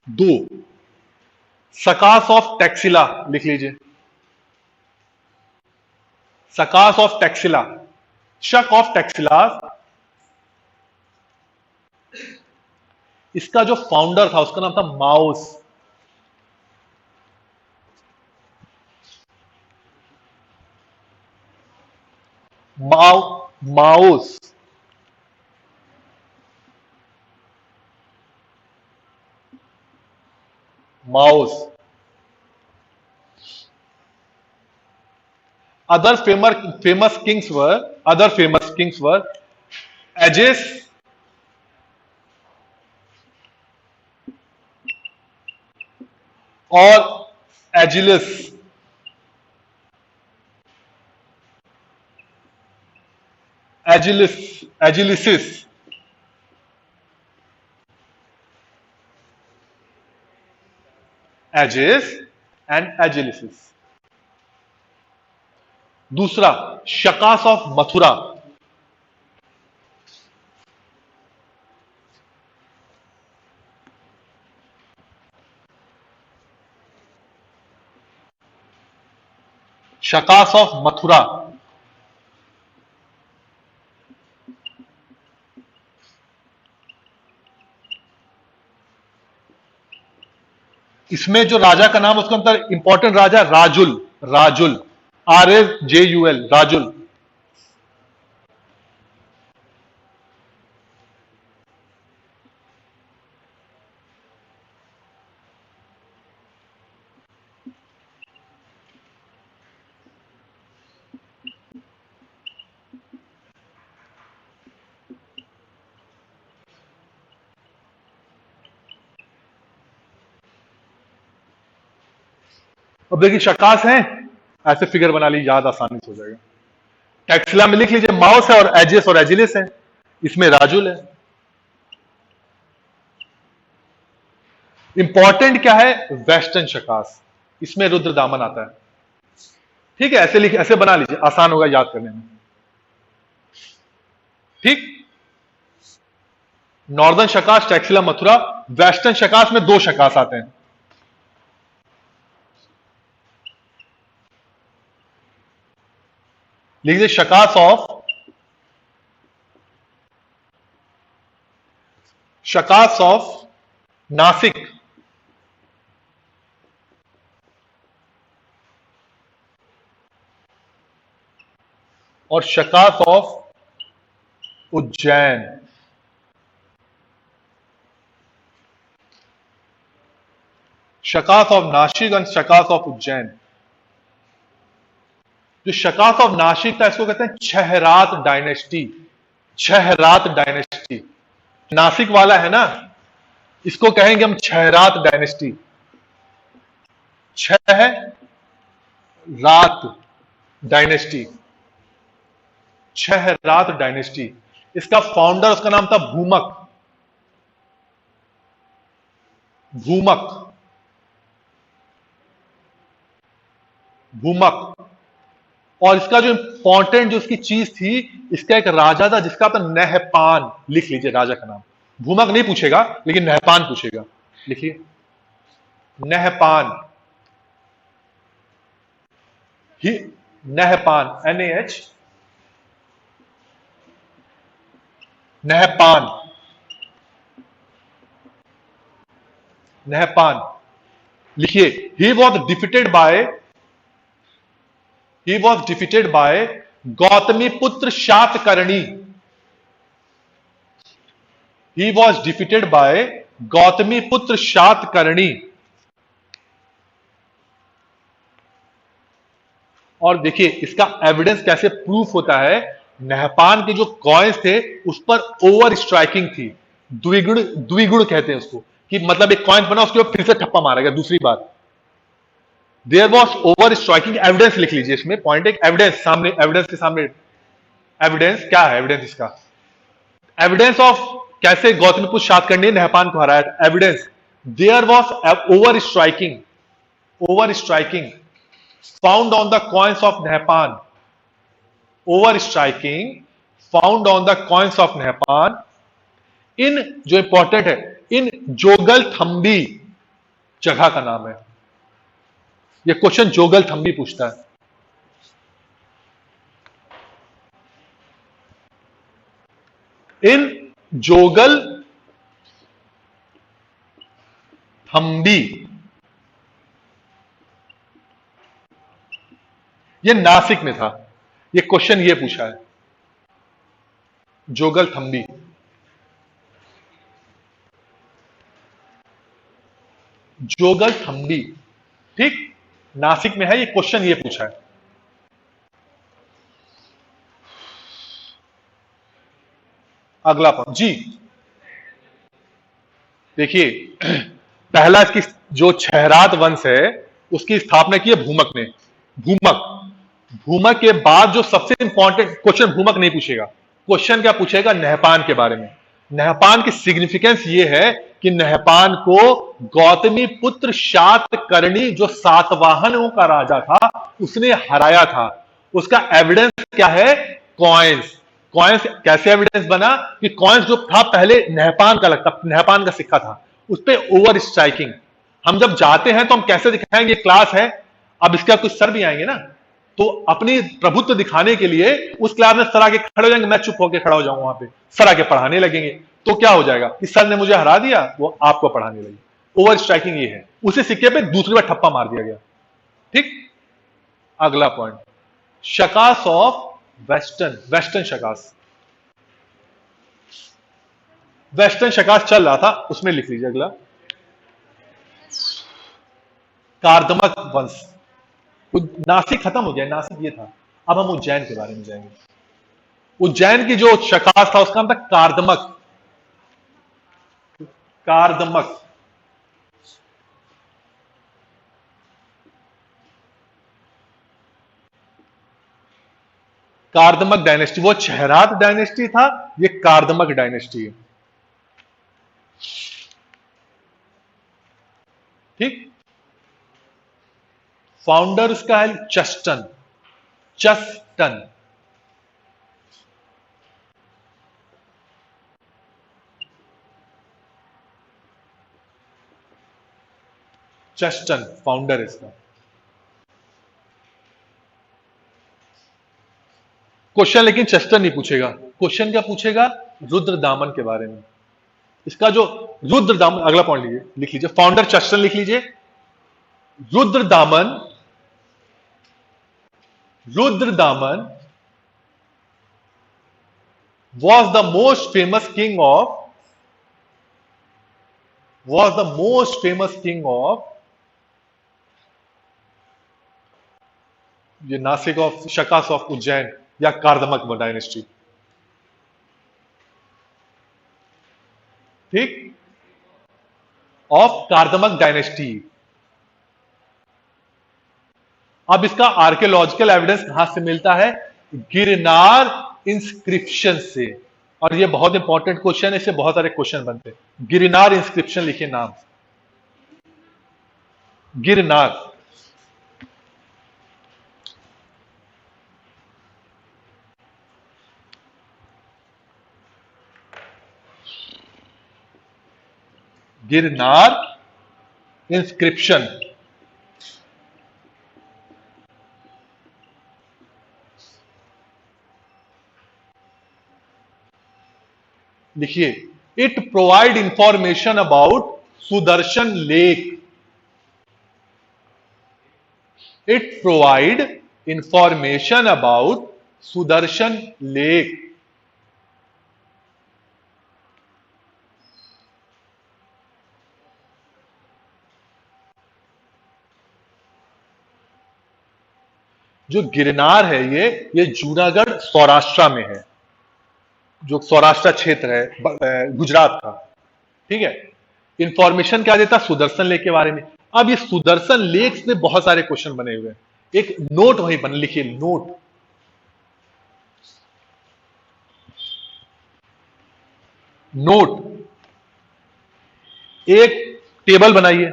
2। सकास ऑफ टैक्सिला लिख लीजिए। सकास ऑफ टैक्सिला, शक ऑफ टैक्सिला। इसका जो फाउंडर था उसका नाम था mouse. Mouse. Mouse. other famous kings were Agis, और Agilus। Agilicis। Agis and Agilicis। दूसरा शकास ऑफ मथुरा। शकास ऑफ मथुरा। इसमें जो राजा का नाम, उसके अंदर इंपॉर्टेंट राजा राजुल। राजुल, RAJUL, राजुल। अब देखिए शकास है, ऐसे फिगर बना ली, याद आसानी से हो जाएगा। टैक्सिला में लिख लीजिए माउस है, और एजिस और एजिलिस है, इसमें राजुल है। इंपॉर्टेंट क्या है? वेस्टर्न शकास, इसमें रुद्रदामन आता है। ठीक है, ऐसे बना लीजिए, आसान होगा याद करने में। ठीक, नॉर्दर्न शकास टैक्सिला मथुरा। वेस्टर्न शकास में 2 शकास आते हैं। लिख दीजिए शकास ऑफ नासिक, और Shakas of Ujjain. Shakas of Nashik and Shakas of Ujjain. जो शकास ऑफ नासिक था, इसको कहते हैं छहरात डायनेस्टी। छहरात डायनेस्टी, नासिक वाला है ना, इसको कहेंगे हम छहरात डायनेस्टी। छह रात डायनेस्टी, छह रात डायनेस्टी। इसका फाउंडर, उसका नाम था भूमक। भूमक, भूमक। और इसका जो इंपॉर्टेंट जो इसकी चीज थी, इसका एक राजा था जिसका था नहपान। लिख लीजिए राजा का नाम। भूमक नहीं पूछेगा लेकिन नहपान पूछेगा। लिखिए नहपान। ही नहपान, NAH, नहपान, नहपान। लिखिए he was defeated by Gautamiputra Satakarni. He was defeated by Gautamiputra Satakarni. और देखिए इसका एविडेंस कैसे प्रूफ होता है। नहपान के जो कॉइन्स थे उस पर ओवर स्ट्राइकिंग थी। द्विगुण, द्विगुण कहते हैं उसको, कि मतलब एक कॉइन बना उसके ऊपर फिर से ठप्पा मारा गया दूसरी बार। There was over striking. Evidence लिख लीजिए इसमें, पॉइंट एक एविडेंस सामने, एविडेंस के सामने। एविडेंस क्या है? एविडेंस इसका एविडेंस ऑफ कैसे गौतमीपुत्र शातकर्णी ने नहपान को हराया था। Evidence, there was over striking, over striking found on the coins of Nahapana. Over striking found on the coins of Nahapana in, जो इंपॉर्टेंट है, इन जोगल थंबी जगह का नाम है। यह क्वेश्चन जोगल थंबी पूछता है। इन जोगल थंबी, यह नासिक में था। यह क्वेश्चन यह पूछा है, जोगल थंबी। जोगल थंबी, ठीक, नासिक में है। यह क्वेश्चन यह पूछा है। अगला पॉइंट जी, देखिए पहला इसकी जो छहरात वंश है उसकी स्थापना की है भूमक ने। भूमक, भूमक के बाद जो सबसे इंपॉर्टेंट क्वेश्चन, भूमक नहीं पूछेगा, क्वेश्चन क्या पूछेगा? नहपान के बारे में। नहपान की सिग्निफिकेंस यह है कि नहपान को गौतमी पुत्र शातकर्णी, जो सातवाहनों का राजा था, उसने हराया था। उसका एविडेंस क्या है? कॉइन्स। कॉइन्स कैसे एविडेंस बना? कि कॉइन्स जो था पहले नहपान का लगता, नहपान का सिक्का था, उस पर ओवर स्ट्राइकिंग। हम जब जाते हैं तो हम कैसे दिखाएंगे? क्लास है, अब इसका कुछ सर भी आएंगे ना, तो अपनी प्रभुत्व दिखाने के लिए उस क्लास में सर आके खड़े हो जाएंगे, मैं चुप होकर खड़ा हो जाऊंगा वहां पे, सर आके पढ़ाने लगेंगे। तो क्या हो जाएगा कि सर ने मुझे हरा दिया, वो आपको पढ़ाने लगे। ओवर स्ट्राइकिंग ये है। उसी सिक्के पे दूसरी बार ठप्पा मार दिया गया। ठीक, अगला point, Shakas of western, western Shakas. Western Shakas चल रहा था, उसमें लिख लीजिए अगला, कार्दमक वंश। नासिक खत्म हो गया, नासिक ये था। अब हम उज्जैन के बारे में जाएंगे। उज्जैन की जो शकास था उसका नाम था कार्दमक। कार्दमक, कार्दमक डायनेस्टी। वो छहरात डायनेस्टी था, ये कार्दमक डायनेस्टी है। ठीक, फाउंडर उसका है चस्टन, चस्टन, चस्टन फाउंडर इसका। क्वेश्चन लेकिन चस्टन नहीं पूछेगा। क्वेश्चन क्या पूछेगा? रुद्रदामन के बारे में। इसका जो रुद्रदामन, अगला पॉइंट लीजिए, लिख लीजिए, फाउंडर चस्टन लिख लीजिए। Rudradaman, Rudradaman was the most famous king of, was the most famous king of, ये नासिक ऑफ, शकास ऑफ उज्जैन या कार्दमक डायनेस्टी। ठीक, ऑफ कार्दमक डायनेस्टी। अब इसका आर्कियोलॉजिकल एविडेंस कहां से मिलता है? गिरनार इंस्क्रिप्शन से। और ये बहुत इंपॉर्टेंट क्वेश्चन है, इससे बहुत सारे क्वेश्चन बनते हैं। गिरनार इंस्क्रिप्शन लिखिए नाम, गिरनार। गिरनार इंस्क्रिप्शन। लिखिए, it provide information about Sudarshan lake. It provide information about Sudarshan lake. जो गिरनार है ये जूनागढ़ सौराष्ट्र में है, जो सौराष्ट्र क्षेत्र है गुजरात का। ठीक है। इंफॉर्मेशन क्या देता? सुदर्शन लेक के बारे में। अब ये सुदर्शन लेक से बहुत सारे क्वेश्चन बने हुए हैं। एक नोट वहीं बन, लिखिए नोट। नोट, एक टेबल बनाइए,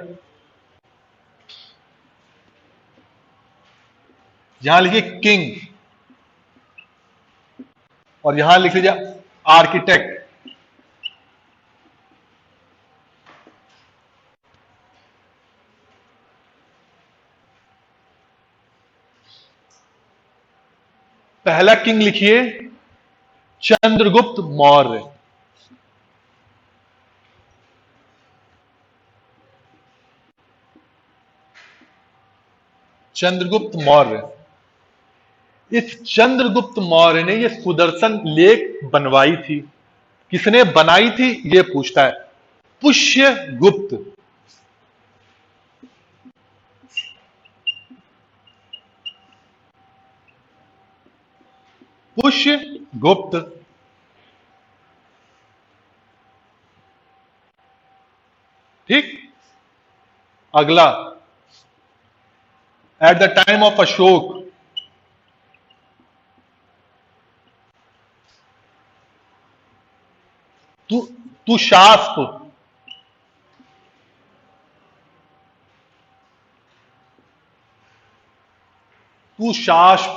यहां लिखिए किंग और यहां लिख लीजिए आर्किटेक्ट। पहला किंग लिखिए चंद्रगुप्त मौर्य। चंद्रगुप्त मौर्य। इस चंद्रगुप्त मौर्य ने यह सुदर्शन लेक बनवाई थी। किसने बनाई थी यह पूछता है। पुष्यगुप्त। पुष्यगुप्त। ठीक। अगला, at the time of Ashoka Tushaspa. Tushaspa.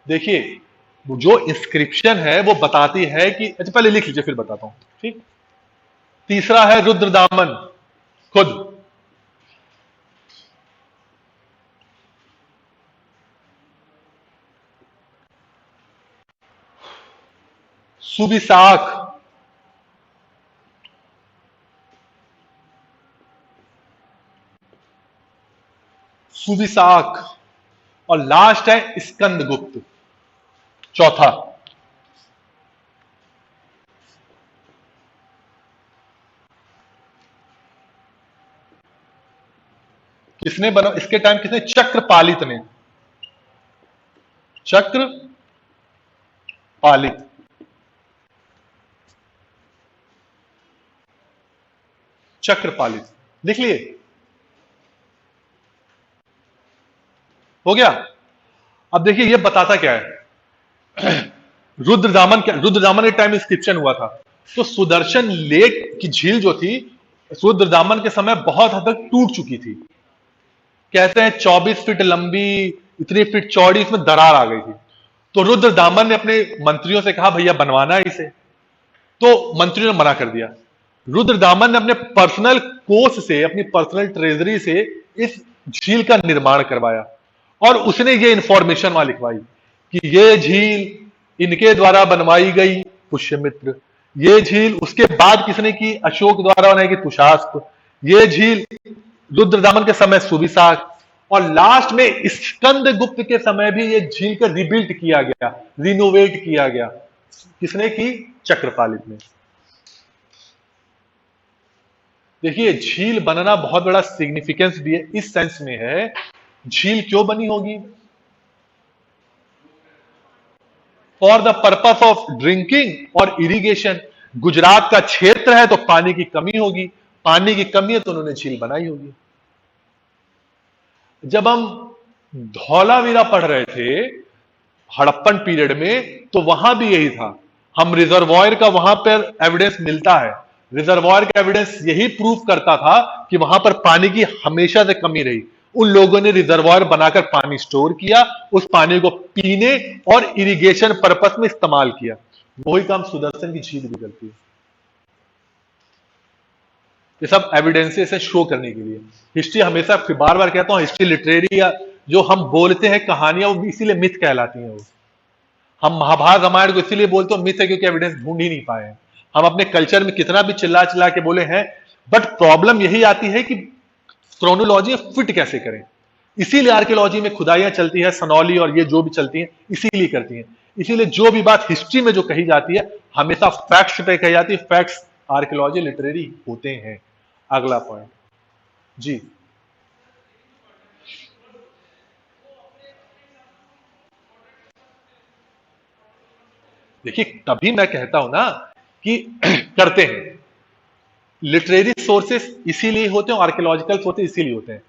देखिए, जो इंस्क्रिप्शन है वो बताती है कि, अच्छा पहले लिख लीजिए फिर बताता हूं। ठीक। तीसरा है रुद्रदामन खुद। सुविशाख। सुविशाख। और लास्ट है स्कंदगुप्त, चौथा। किसने बना इसके टाइम? किसने? चक्रपालित ने। चक्रपालित। चक्रपालित लिख लिए? हो गया। अब देखिए ये बताता क्या है। रुद्रदामन, क्या रुद्रदामन के टाइम इंस्क्रिप्शन हुआ था, तो सुदर्शन लेक की झील जो थी रुद्रदामन के समय बहुत हद तक टूट चुकी थी। कहते हैं 24 फीट लंबी, इतनी फीट चौड़ी, इसमें दरार आ गई थी। तो रुद्रदामन ने अपने मंत्रियों से कहा भैया बनवाना है इसे, तो मंत्रियों ने मना कर दिया। रुद्रदामन ने अपने पर्सनल कोष से, अपनी पर्सनल ट्रेजरी से इस झील का निर्माण करवाया और उसने ये इंफॉर्मेशन वहां लिखवाई कि ये झील इनके द्वारा बनवाई गई, पुष्यमित्र। ये झील उसके बाद किसने की? अशोक द्वारा बनाई गई, तुशास्प। ये झील रुद्रदामन के समय सुविशाख, और लास्ट में स्कंदगुप्त के समय भी ये झील का रिबिल्ट किया गया, रिनोवेट किया गया। किसने की? चक्रपालित ने। देखिए झील बनना बहुत बड़ा सिग्निफिकेंस भी है, इस सेंस में है, झील क्यों बनी होगी? For the purpose of drinking और इरिगेशन। गुजरात का क्षेत्र है तो पानी की कमी होगी, पानी की कमी है तो उन्होंने झील बनाई होगी। जब हम धौलावीरा पढ़ रहे थे हड़प्पन पीरियड में, तो वहां भी यही था। हम रिजर्वॉयर का वहां पर एविडेंस मिलता है, रिजर्वॉयर का एविडेंस यही प्रूफ करता था कि वहां पर पानी की हमेशा से कमी रही। उन लोगों ने रिजर्वॉयर बनाकर पानी स्टोर किया, उस पानी को पीने और इरिगेशन पर्पस में इस्तेमाल किया। वही काम सुदर्शन की झील भी करती है। ये सब एविडेंसेस है शो करने के लिए। हिस्ट्री हमेशा, बार बार कहता हूं, हिस्ट्री लिटरेरी या जो हम बोलते हैं कहानियां, वो इसीलिए मिथ कहलाती हैं। वो हम महाभारत रामायण को इसीलिए बोलते हैं मिथ है, क्योंकि एविडेंस ढूंढ ही नहीं पाए हैं। हम अपने कल्चर में कितना भी चिल्ला चिल्ला के बोले हैं, बट प्रॉब्लम यही आती है कि क्रोनोलॉजी फिट कैसे करें। इसीलिए आर्कियोलॉजी में खुदाइयां चलती है, सनौली और ये जो भी चलती हैं, इसीलिए करती हैं। इसीलिए जो भी बात हिस्ट्री में जो कही जाती है हमेशा फैक्ट्स पे कही जाती है। फैक्ट्स आर्कियोलॉजी लिटरेरी होते हैं। अगला पॉइंट जी। देखिए, तभी मैं कहता हूं ना कि करते हैं। लिटरेरी सोर्सेस इसीलिए होते हैं, आर्कियोलॉजिकल सोर्सेस इसीलिए होते हैं।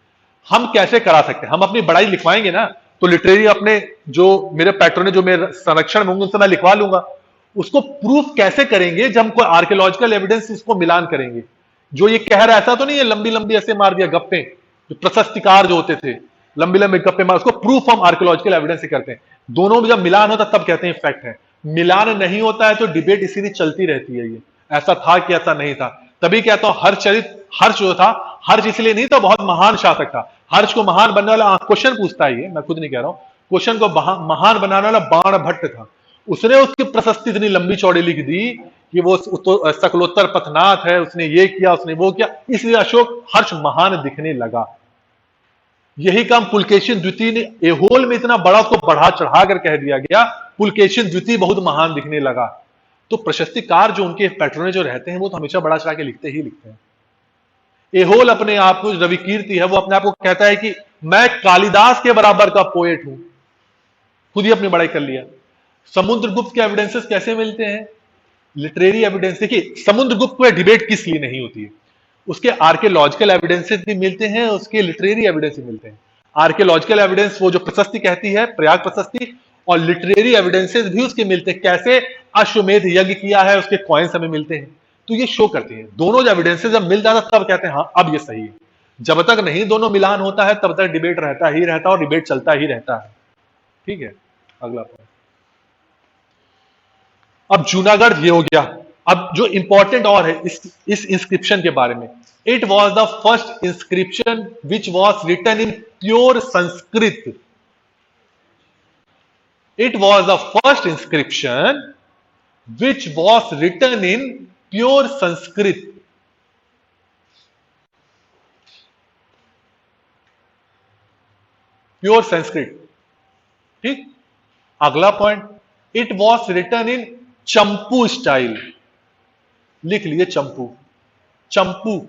हम कैसे करा सकते हैं? हम अपनी बड़ाई लिखवाएंगे ना, तो लिटरेरी अपने जो मेरे पैट्रोन जो मेरे संरक्षण होंगे उनसे मैं लिखवा लूंगा। उसको प्रूफ कैसे करेंगे? जब हम कोई आर्कियोलॉजिकल एविडेंस इसको मिलान करेंगे। जो ये कह रहा है ऐसा तो नहीं है लंबी लंबी ऐसे मार दिया गप्पे, जो प्रशस्तिकार जो होते थे लंबी लंबी गप्पे मार, उसको प्रूफ हम आर्कियोलॉजिकल एविडेंस से करते हैं। दोनों में जब मिलान होता तब कहते हैं फैक्ट है। मिलान नहीं होता है तो डिबेट इसीलिए चलती रहती है, ये ऐसा था कि ऐसा नहीं था। तभी कहता हूं हर्ष जो था, हर्ष इसलिए नहीं था बहुत महान शासक था। हर्ष को महान बनने वाला क्वेश्चन पूछता है, ये मैं खुद नहीं कह रहा हूं, क्वेश्चन को महान बनाने वाला बाणभट्ट था। उसने उसकी प्रशस्ति इतनी लंबी चौड़ी लिख दी कि वो तो सकलोत्तर पथनाथ है, उसने ये किया उसने वो किया, इसलिए अशोक हर्ष महान दिखने लगा। यही काम पुलकेशिन द्वितीय ने, एहोल में इतना बड़ा उसको बढ़ा चढ़ा कर कह दिया गया, पुलकेशिन द्वितीय बहुत महान दिखने लगा। तो प्रशस्तिकार जो उनके पैट्रोने जो रहते हैं वो तो हमेशा बढ़ा चढ़ा के लिखते ही लिखते हैं। एहोल अपने आप को, रविकीर्ति है, वो अपने आप को कहता है कि मैं कालिदास के बराबर का पोएट हूं, खुद ही अपनी बड़ाई कर लिया। समुद्रगुप्त के एविडेंसेस कैसे मिलते हैं? Literary evidence. देखिए, समुद्रगुप्त को डिबेट किस लिए नहीं होती है, उसके आर्कियोलॉजिकल एविडेंसेस भी मिलते हैं, उसके लिटरेरी एविडेंस भी मिलते हैं। आर्कियोलॉजिकल एविडेंस वो जो प्रशस्ति कहती है, प्रयाग प्रशस्ति, और लिटरेरी एविडेंसेस भी उसके मिलते हैं। कैसे अश्वमेध यज्ञ किया है उसके कॉइन्स हमें मिलते हैं। तो ये शो करती है दोनों जो एविडेंसेस जब मिल जाता तब कहते हैं हाँ अब ये सही है। जब तक नहीं दोनों मिलान होता है तब तक डिबेट रहता ही रहता है और डिबेट चलता ही रहता है। ठीक है, अगला पॉइंट। अब जूनागढ़ ये हो गया। अब जो इंपॉर्टेंट और है इस इंस्क्रिप्शन के बारे में, it was the first inscription which was written in pure Sanskrit. It was the first inscription which was written in pure Sanskrit. Pure Sanskrit. ठीक, अगला point, it was written in champu style. लिख लिए चंपू, चंपू।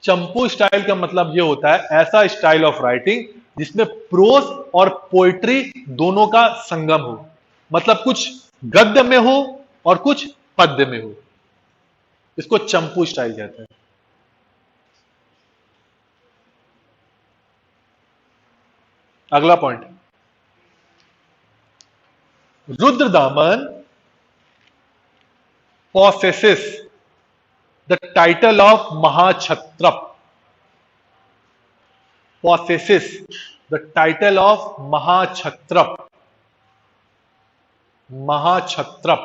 चंपू स्टाइल का मतलब यह होता है ऐसा स्टाइल ऑफ राइटिंग जिसमें प्रोज और पोइट्री दोनों का संगम हो। मतलब कुछ गद्य में हो और कुछ पद्य में हो, इसको चंपू स्टाइल कहते हैं। अगला point, Rudradaman possesses the title of Mahakshatrap. Possesses the title of Mahakshatrap. Mahakshatrap.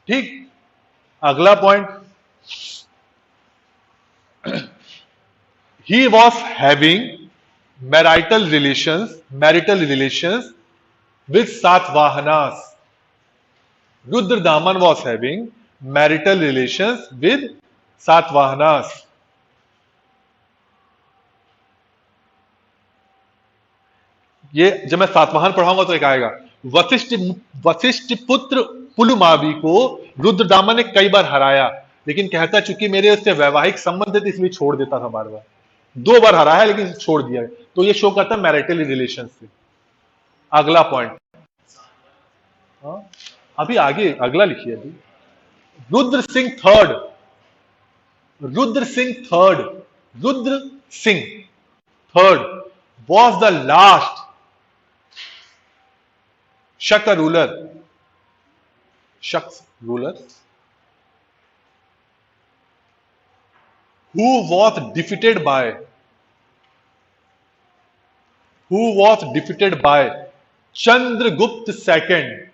ठीक, अगला point, he was having marital relations with Satvahanas. Rudradaman was having marital relations with Satvahanas. ये जब मैं सातवाहन पढ़ाऊंगा तो एक आएगा, वशिष्ठ पुत्र पुलुमावी को रुद्रदामन ने कई बार हराया, लेकिन कहता चूंकि मेरे उससे वैवाहिक संबंध थे इसलिए छोड़ देता था बार बार। 2 बार हरा है लेकिन छोड़ दिया है, तो ये शो करता है मैरिटल रिलेशन से। अगला पॉइंट, अभी आगे अगला लिखिए अभी। Rudra Singh third, Rudra Singh third, Rudra Singh third was the last Shaka ruler, Shaks ruler who was defeated by Chandragupta II,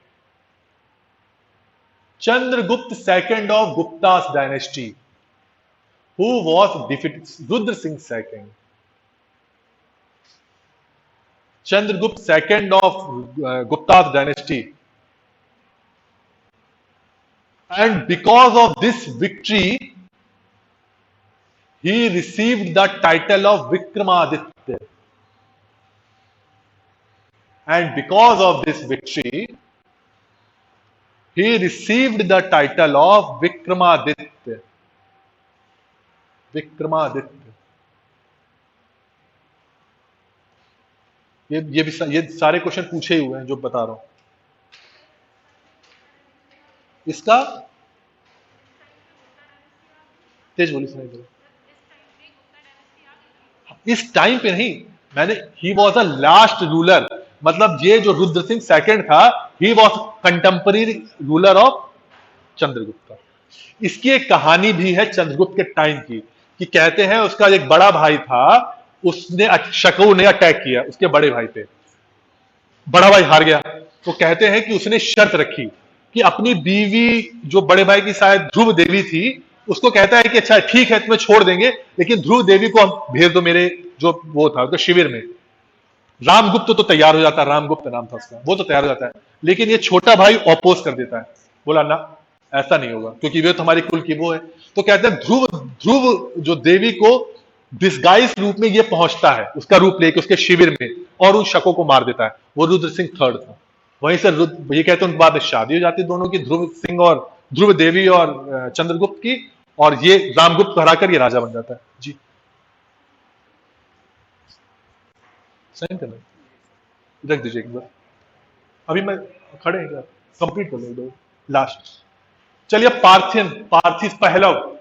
Chandragupta II of Gupta's dynasty, who was defeated, Rudra Singh II, Chandragupta II of Gupta's dynasty. And because of this victory, he received the title of Vikramaditya. And because of this victory, he received the title of Vikramaditya. Vikramaditya. ये सारे question पूछे हुए हैं जो बता रहा हूं। इसका तेज बोली सुनाई दे। इस टाइम पे नहीं, मैंने ही वॉज अ लास्ट रूलर, मतलब ये जो रुद्र सिंह सेकंड था, he was contemporary ruler of Chandragupta. इसकी एक कहानी भी है चंद्रगुप्त के टाइम की, कि कहते हैं उसका एक बड़ा भाई था, उसने शकु ने अटैक किया उसके बड़े भाई पे, बड़ा भाई हार गया, तो कहते हैं कि उसने शर्त रखी कि अपनी बीवी जो बड़े भाई की शायद ध्रुव देवी थी, उसको कहता है कि अच्छा ठीक है तुम्हें छोड़ देंगे, लेकिन ध्रुव देवी को हम भेज दो मेरे जो वो था तो शिविर में। रामगुप्त तो तैयार हो जाता है, रामगुप्त नाम था उसका, वो तो तैयार हो जाता है, लेकिन ये छोटा भाई ऑपोज कर देता है, बोला ना ऐसा नहीं होगा क्योंकि वे तो हमारी कुल की वो है। तो कहते हैं ध्रुव ध्रुव जो देवी को डिस्गाइज रूप में ये पहुंचता है, उसका रूप लेके उसके शिविर में, और उन शकों को मार देता है। वो रुद्र सिंह थर्ड था। वहीं से ये कहते हैं उनके बाद शादी हो जाती है दोनों की, ध्रुव सिंह और ध्रुव देवी और चंद्रगुप्त की, और ये रामगुप्त को हराकर ये राजा बन जाता है। जी साइन करना, रख दीजिए एक बार, अभी मैं खड़े हैं, कंप्लीट कर लो लास्ट। चलिए Parthian, Parthis Pahlava,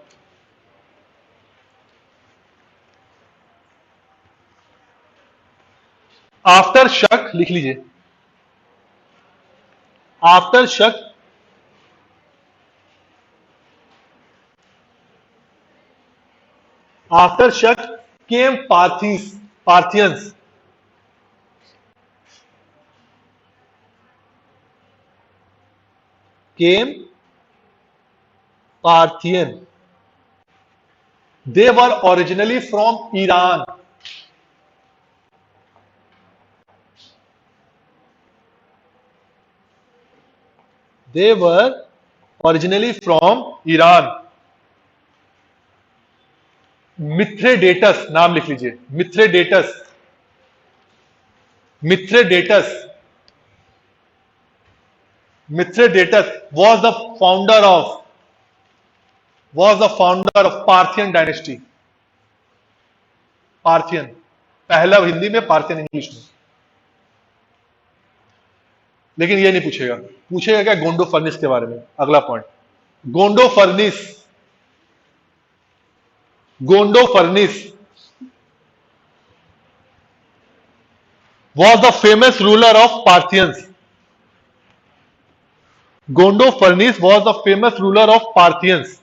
after Shaka लिख लीजिए, after Shaka after Shaka came Parthis, Parthians, came Parthian, they were originally from Iran. They were originally from Iran. मिथ्रेडेटस नाम लिख लीजिए, मिथ्रेडेटस, मिथ्रेडेटस, मिथ्रेडेटस was the founder of Parthian dynasty. Parthian Pahlava Hindi में, पार्थियन इंग्लिश में। लेकिन ये नहीं पूछेगा, पूछेगा क्या गोंडो फर्निस के बारे में। अगला point, गोंडो furnace, गोंडो furnace was the famous ruler of Parthians. Gondo Furnis was the famous ruler of Parthians.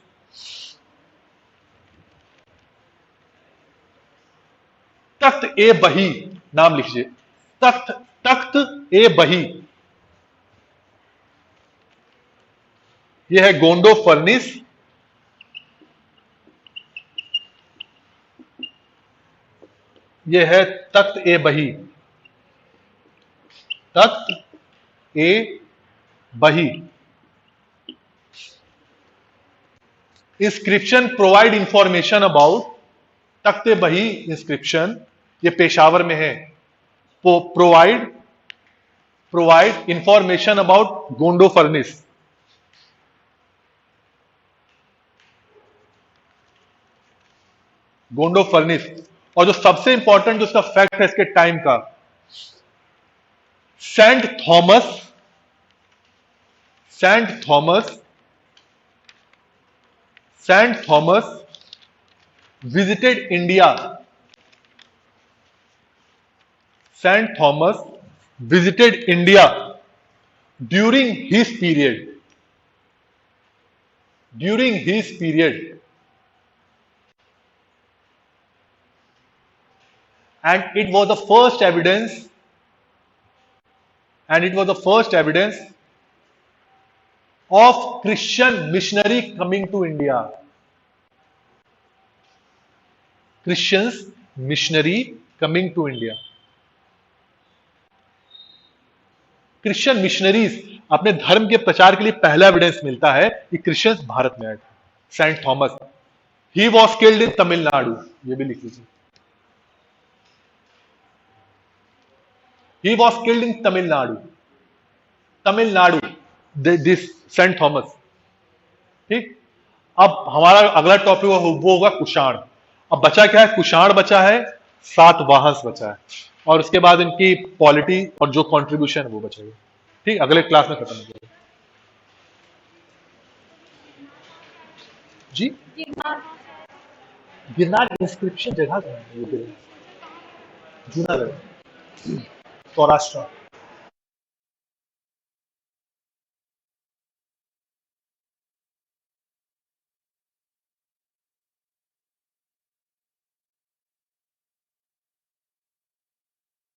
तख्त ए बही नाम लिखिए, तख्त ए बही, यह है गोंडो फर्निस। यह है तख्त ए बही, तख्त ए बही। इंस्क्रिप्शन प्रोवाइड इंफॉर्मेशन अबाउट, तख्त ए बही इंस्क्रिप्शन, ये पेशावर में है, provide information about गोंडो furnace. गोंडो furnace और जो सबसे इंपॉर्टेंट जो उसका फैक्ट है इसके टाइम का, Saint Thomas visited India. Saint Thomas visited India during his period. And it was the first evidence of Christian missionary coming to India. Christians missionary coming to India. Christian missionaries अपने धर्म के प्रचार के लिए पहला evidence मिलता है कि क्रिश्चियंस भारत में आए थे. Saint Thomas, he was killed in Tamil Nadu. ये भी लिख लीजिए, he was killed in Tamil Nadu, this Saint Thomas. ठीक, अब हमारा अगला टॉपिक वो होगा कुषाण. अब बचा क्या है? कुषाण बचा है, सातवाहंस बचा है, और उसके बाद इनकी पॉलिटी और जो कंट्रीब्यूशन है वो बचेगा. ठीक, अगले क्लास में खत्म हो जाएगा. जी, गिरनार इंस्क्रिप्शन जगह कहाँ है? जूनागढ़, सौराष्ट्र.